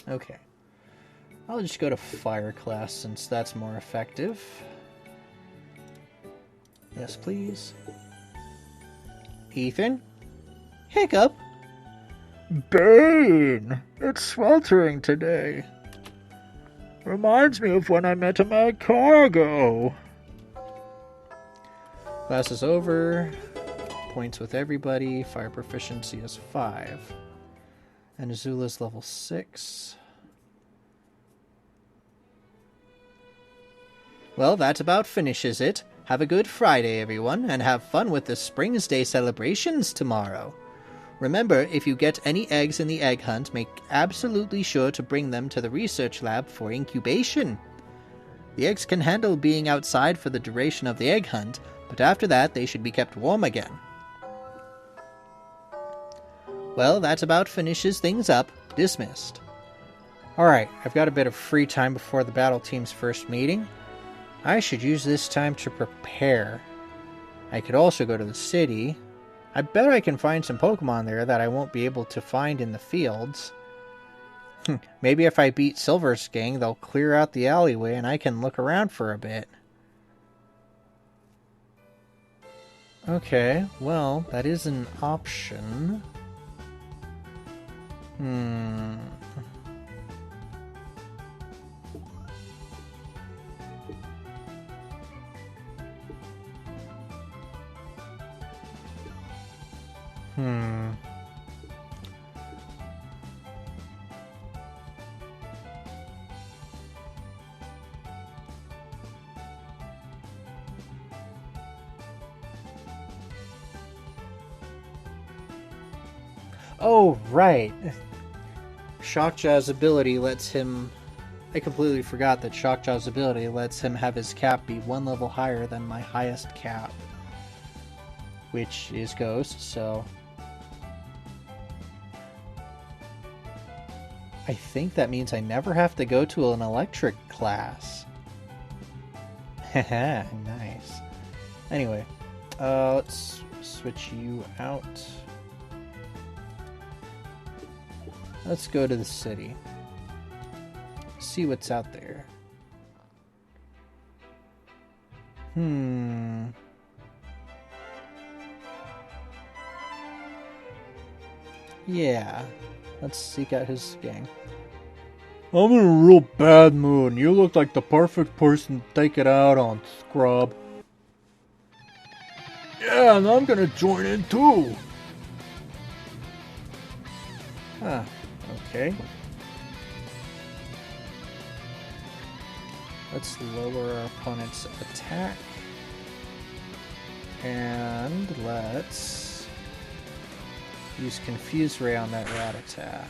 Speaker 2: Okay. I'll just go to fire class since that's more effective. Yes, please. Ethan? Hiccup? Bane! It's sweltering today. Reminds me of when I met a mad cargo. Class is over. Points with everybody. Fire proficiency is 5. And Azula's level 6. Well, that about finishes it. Have a good Friday, everyone, and have fun with the Springs Day celebrations tomorrow. Remember, if you get any eggs in the egg hunt, make absolutely sure to bring them to the research lab for incubation. The eggs can handle being outside for the duration of the egg hunt, but after that they should be kept warm again. Well, that about finishes things up. Dismissed. Alright, I've got a bit of free time before the battle team's first meeting. I should use this time to prepare. I could also go to the city. I bet I can find some Pokemon there that I won't be able to find in the fields. Maybe if I beat Silver's gang, they'll clear out the alleyway and I can look around for a bit. Okay, well, that is an option. Oh, right. Shockjaw's ability lets him... I completely forgot that Shockjaw's ability lets him have his cap be 1 level higher than my highest cap. Which is Ghost, so... I think that means I never have to go to an electric class. Haha, nice. Anyway, let's switch you out. Let's go to the city. See what's out there. Yeah. Let's seek out his gang. I'm in a real bad mood. You look like the perfect person to take it out on, scrub. Yeah, and I'm gonna join in too. Huh. Okay. Let's lower our opponent's attack. And let's use Confuse Ray on that Rattata.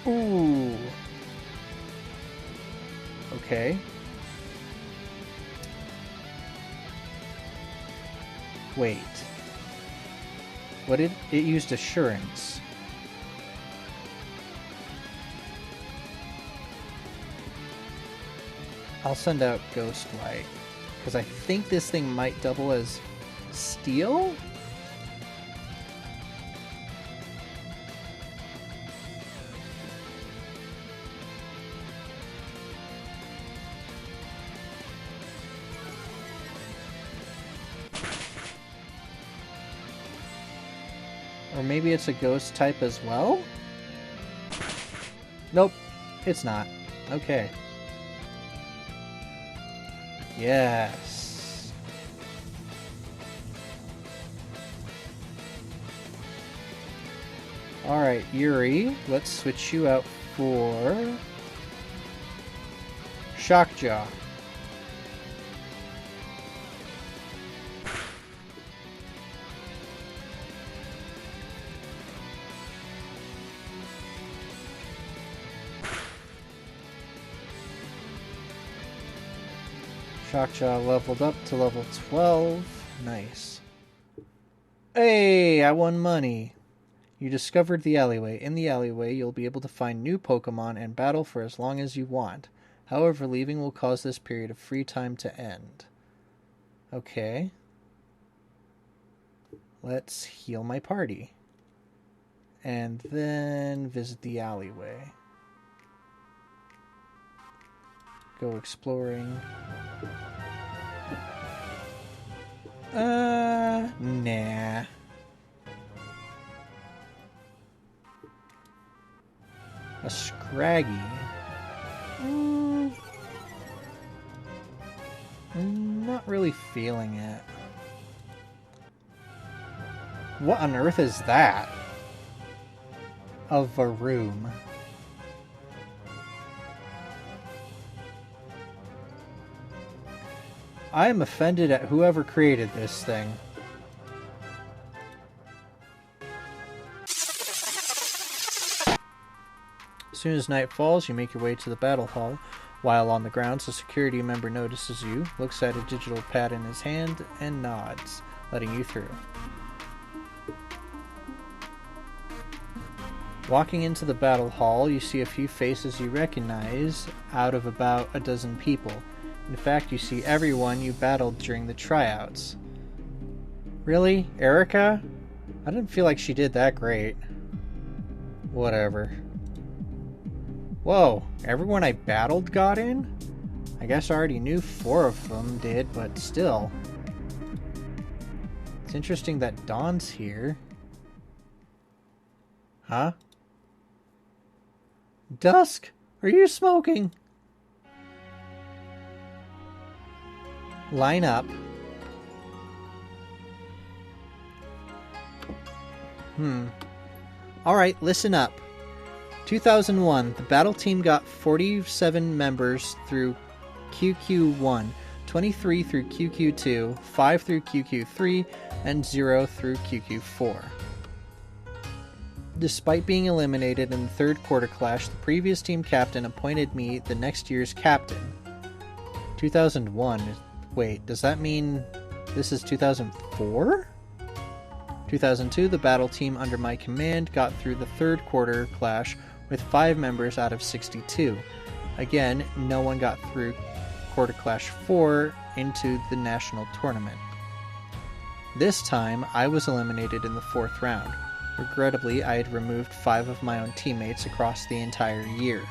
Speaker 2: Ooh.
Speaker 1: Okay. Wait. What did it used assurance? I'll send out Ghost Light, because I think this thing might double as steel? Or maybe it's a ghost type as well? Nope, it's not. Okay. Yes. Alright, Yuri, let's switch you out for Shockjaw. Shockjaw leveled up to level 12. Nice. Hey, I won money. You discovered the alleyway. In the alleyway, you'll be able to find new Pokemon and battle for as long as you want. However, leaving will cause this period of free time to end. Okay. Let's heal my party. And then visit the alleyway. Go exploring. Nah. A Scraggy. Not really feeling it. What on earth is that? A Varoom. I am offended at whoever created this thing. As soon as night falls, you make your way to the battle hall. While on the grounds, a security member notices you, looks at a digital pad in his hand, and nods, letting you through. Walking into the battle hall, you see a few faces you recognize out of about a dozen people. In fact, you see everyone you battled during the tryouts. Really? Erica? I didn't feel like she did that great. Whatever. Whoa, everyone I battled got in? I guess I already knew 4 of them did, but still. It's interesting that Dawn's here. Huh? Dusk, are you smoking? Line up. Alright, listen up. 2001, the battle team got 47 members through QQ1, 23 through QQ2, 5 through QQ3, and 0 through QQ4. Despite being eliminated in the third quarter clash, the previous team captain appointed me the next year's captain. 2001? Wait, does that mean this is 2004? 2002, the battle team under my command got through the third quarter clash with 5 members out of 62. Again, no one got through Quarter Clash 4 into the national tournament. This time, I was eliminated in the 4th round. Regrettably, I had removed 5 of my own teammates across the entire year.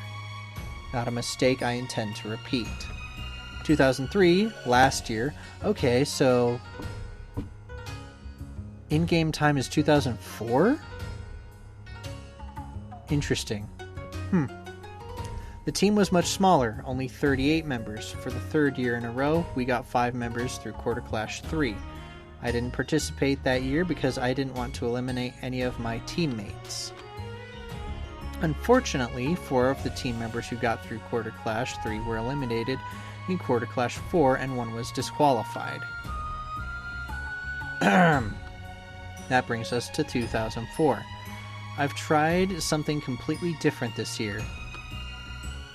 Speaker 1: Not a mistake I intend to repeat. 2003, last year. Okay, so in-game time is 2004? Interesting. The team was much smaller, only 38 members. For the 3rd year in a row, we got 5 members through Quarter Clash 3. I didn't participate that year because I didn't want to eliminate any of my teammates. Unfortunately, 4 of the team members who got through Quarter Clash 3 were eliminated in Quarter Clash 4 and 1 was disqualified. That brings us to 2004. I've tried something completely different this year.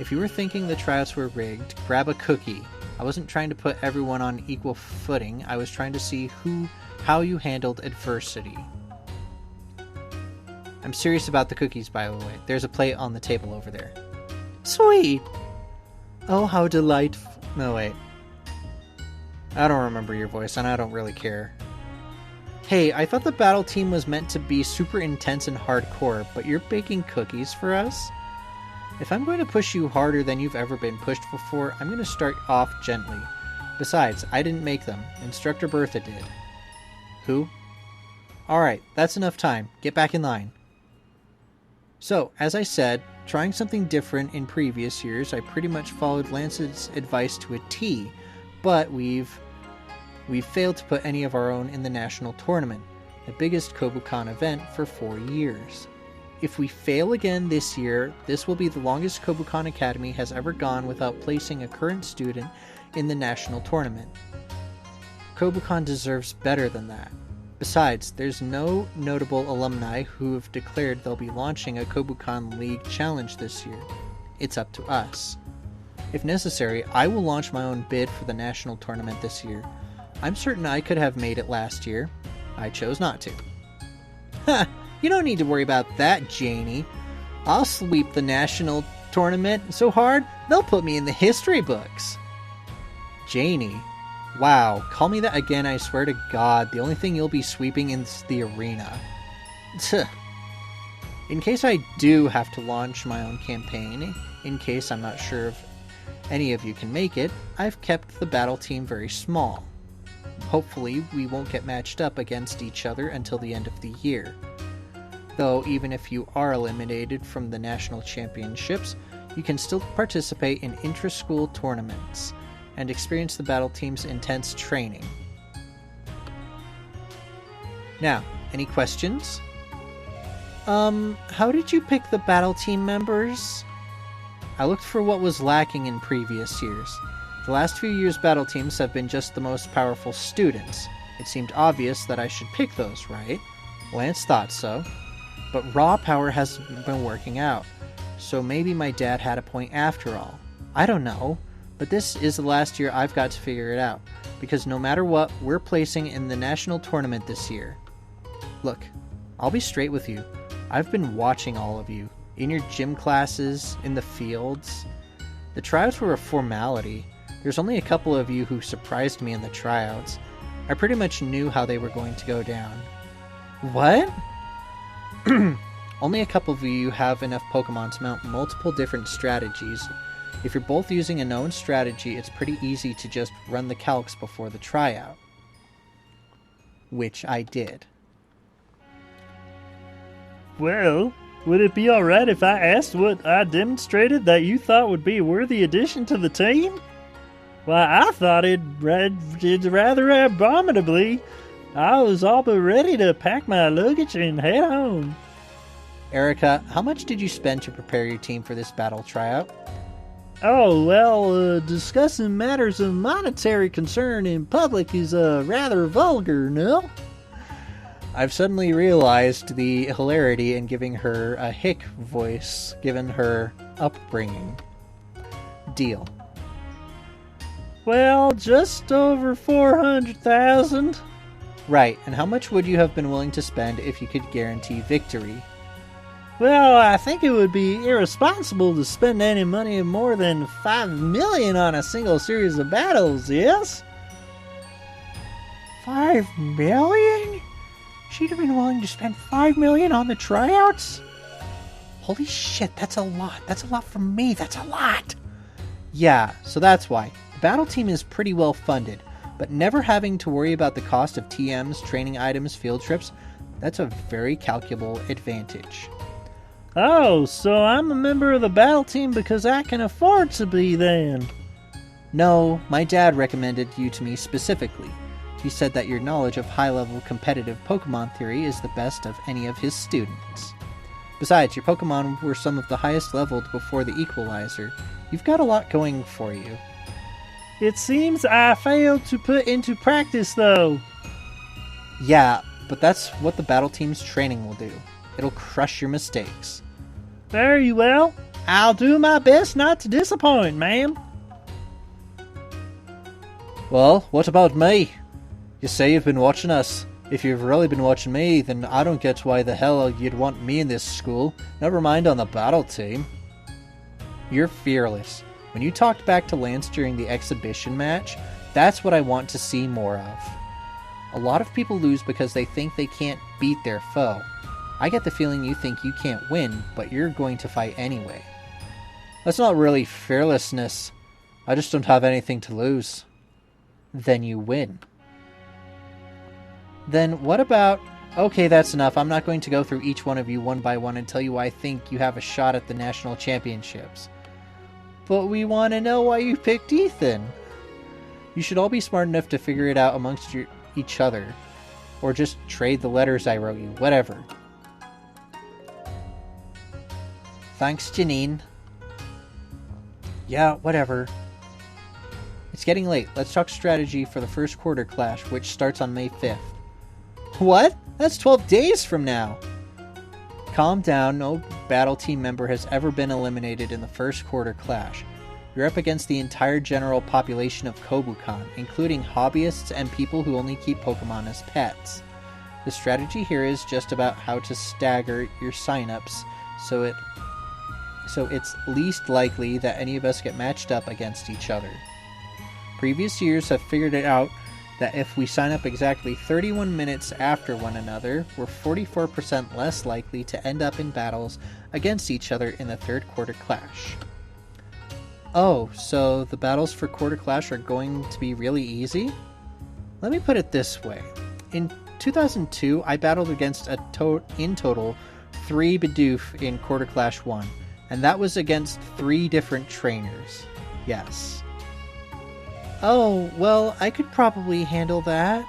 Speaker 2: If you were thinking the tryouts were rigged, grab a cookie. I wasn't trying to put everyone on equal footing. I was trying to see how you handled adversity. I'm serious about the cookies, by the way. There's a plate on the table over there. Sweet! Oh, how delightful. No, wait. I don't remember your voice, and I don't really care. Hey, I thought the battle team was meant to be super intense and hardcore, but you're baking cookies for us? If I'm going to push you harder than you've ever been pushed before, I'm going to start off gently. Besides, I didn't make them. Instructor Bertha did. Who? Alright, that's enough time. Get back in line. So, as I said, trying something different in previous years, I pretty much followed Lance's advice to a T, but we've failed to put any of our own in the national tournament, the biggest Kobukan event for 4 years. If we fail again this year, this will be the longest Kobukan Academy has ever gone without placing a current student in the national tournament. Kobukan deserves better than that. Besides, there's no notable alumni who have declared they'll be launching a Kobukan League challenge this year. It's up to us. If necessary, I will launch my own bid for the national tournament this year. I'm certain I could have made it last year. I chose not to. Ha! You don't need to worry about that, Janie. I'll sweep the national tournament so hard, they'll put me in the history books. Janie? Wow, call me that again, I swear to God. The only thing you'll be sweeping is the arena. Tuh. In case I do have to launch my own campaign, in case I'm not sure if any of you can make it, I've kept the battle team very small. Hopefully, we won't get matched up against each other until the end of the year. Though, even if you are eliminated from the national championships, you can still participate in intra-school tournaments and experience the battle team's intense training. Now, any questions? How did you pick the battle team members? I looked for what was lacking in previous years. The last few years' battle teams have been just the most powerful students. It seemed obvious that I should pick those, right? Lance thought so. But raw power hasn't been working out, so maybe my dad had a point after all. I don't know, but this is the last year I've got to figure it out, because no matter what, we're placing in the national tournament this year. Look, I'll be straight with you. I've been watching all of you, in your gym classes, in the fields. The tryouts were a formality. There's only a couple of you who surprised me in the tryouts. I pretty much knew how they were going to go down. What? Only a couple of you have enough Pokemon to mount multiple different strategies. If you're both using a known strategy, it's pretty easy to just run the calcs before the tryout. Which I did.
Speaker 3: Well, would it be alright if I asked what I demonstrated that you thought would be a worthy addition to the team? Why, I thought it rather abominably. I was all but ready to pack my luggage and head home.
Speaker 2: Erica, how much did you spend to prepare your team for this battle tryout?
Speaker 3: Oh, well, discussing matters of monetary concern in public is rather vulgar, no?
Speaker 2: I've suddenly realized the hilarity in giving her a hick voice, given her upbringing. Deal.
Speaker 3: Well, just over 400,000.
Speaker 2: Right, and how much would you have been willing to spend if you could guarantee victory?
Speaker 3: Well, I think it would be irresponsible to spend any money more than 5 million on a single series of battles, yes?
Speaker 1: 5 million? She'd have been willing to spend 5 million on the tryouts? Holy shit, that's a lot. That's a lot for me. That's a lot.
Speaker 2: Yeah, so that's why. The battle team is pretty well funded, but never having to worry about the cost of TMs, training items, field trips, that's a very calculable advantage.
Speaker 3: Oh, so I'm a member of the battle team because I can afford to be then.
Speaker 2: No, my dad recommended you to me specifically. He said that your knowledge of high-level competitive Pokemon theory is the best of any of his students. Besides, your Pokemon were some of the highest leveled before the Equalizer. You've got a lot going for you.
Speaker 3: It seems I failed to put into practice, though.
Speaker 2: Yeah, but that's what the battle team's training will do. It'll crush your mistakes.
Speaker 3: Very well. I'll do my best not to disappoint, ma'am.
Speaker 2: Well, what about me? You say you've been watching us. If you've really been watching me, then I don't get why the hell you'd want me in this school. Never mind on the battle team. You're fearless. When you talked back to Lance during the exhibition match, that's what I want to see more of. A lot of people lose because they think they can't beat their foe. I get the feeling you think you can't win, but you're going to fight anyway. That's not really fearlessness. I just don't have anything to lose. Then you win. Then what about... Okay, that's enough. I'm not going to go through each one of you one by one and tell you why I think you have a shot at the national championships. But we want to know why you picked Ethan. You should all be smart enough to figure it out amongst each other. Or just trade the letters I wrote you. Whatever. Thanks, Janine. Yeah, whatever. It's getting late. Let's talk strategy for the first quarter clash, which starts on May 5th. What? That's 12 days from now! Calm down. No battle team member has ever been eliminated in the first quarter clash. You're up against the entire general population of Kobukan, including hobbyists and people who only keep Pokemon as pets. The strategy here is just about how to stagger your signups so it's least likely that any of us get matched up against each other. Previous years have figured it out that if we sign up exactly 31 minutes after one another, we're 44% less likely to end up in battles against each other in the third quarter clash. Oh, so the battles for quarter clash are going to be really easy? Let me put it this way. In 2002, I battled against in total 3 Bidoof in quarter clash 1, and that was against 3 different trainers. Yes. Oh, well, I could probably handle that.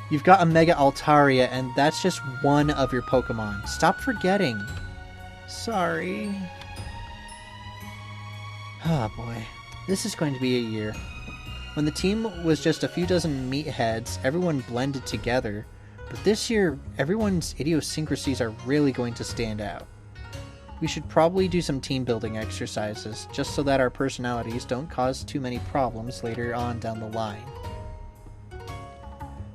Speaker 2: You've got a Mega Altaria, and that's just one of your Pokemon. Stop forgetting. Sorry. Oh boy. This is going to be a year. When the team was just a few dozen meatheads, everyone blended together. But this year, everyone's idiosyncrasies are really going to stand out. We should probably do some team building exercises, just so that our personalities don't cause too many problems later on down the line.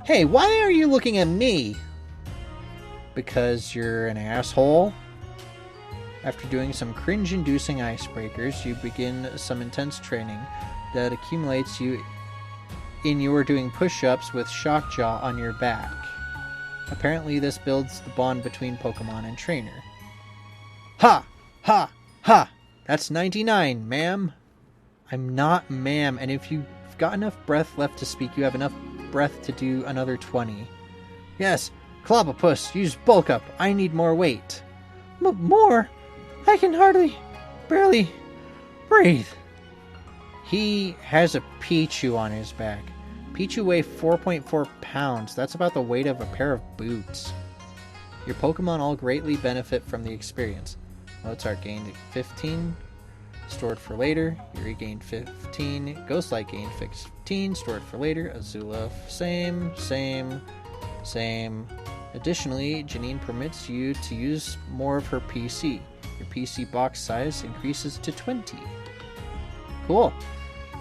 Speaker 2: Hey, why are you looking at me? Because you're an asshole? After doing some cringe-inducing icebreakers, you begin some intense training that accumulates you in your doing push-ups with Shockjaw on your back. Apparently this builds the bond between Pokemon and trainer. Ha! Ha! Ha! That's 99, ma'am. I'm not ma'am, and if you've got enough breath left to speak, you have enough breath to do another 20. Yes, Clobbopus, use bulk up. I need more weight. More? I can barely breathe. He has a Pichu on his back. Pichu weighs 4.4 pounds. That's about the weight of a pair of boots. Your Pokemon all greatly benefit from the experience. Mozart gained 15, stored for later. Yuri gained 15. Ghostlight gained 15, stored for later. Azula, same. Additionally, Janine permits you to use more of her PC. Your PC box size increases to 20. Cool.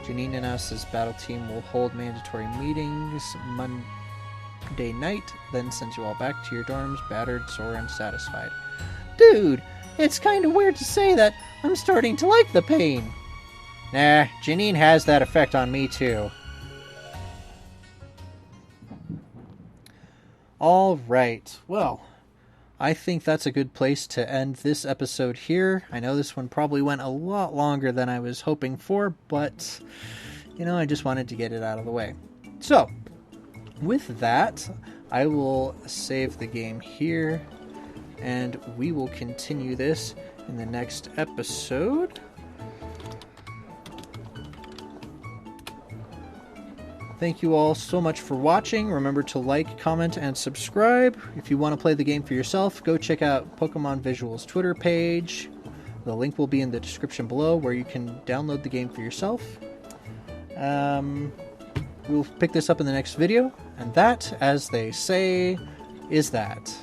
Speaker 2: Janine and us as battle team will hold mandatory meetings Monday night, then send you all back to your dorms, battered, sore, and satisfied. Dude, it's kind of weird to say that. I'm starting to like the pain. Nah, Janine has that effect on me too. Alright, well, I think that's a good place to end this episode here. I know this one probably went a lot longer than I was hoping for, but, I just wanted to get it out of the way. So, with that, I will save the game here, and we will continue this in the next episode. Thank you all so much for watching. Remember to like, comment, and subscribe. If you want to play the game for yourself, go check out Pokemon Visual's Twitter page. The link will be in the description below where you can download the game for yourself. We'll pick this up in the next video, and that, as they say, is that.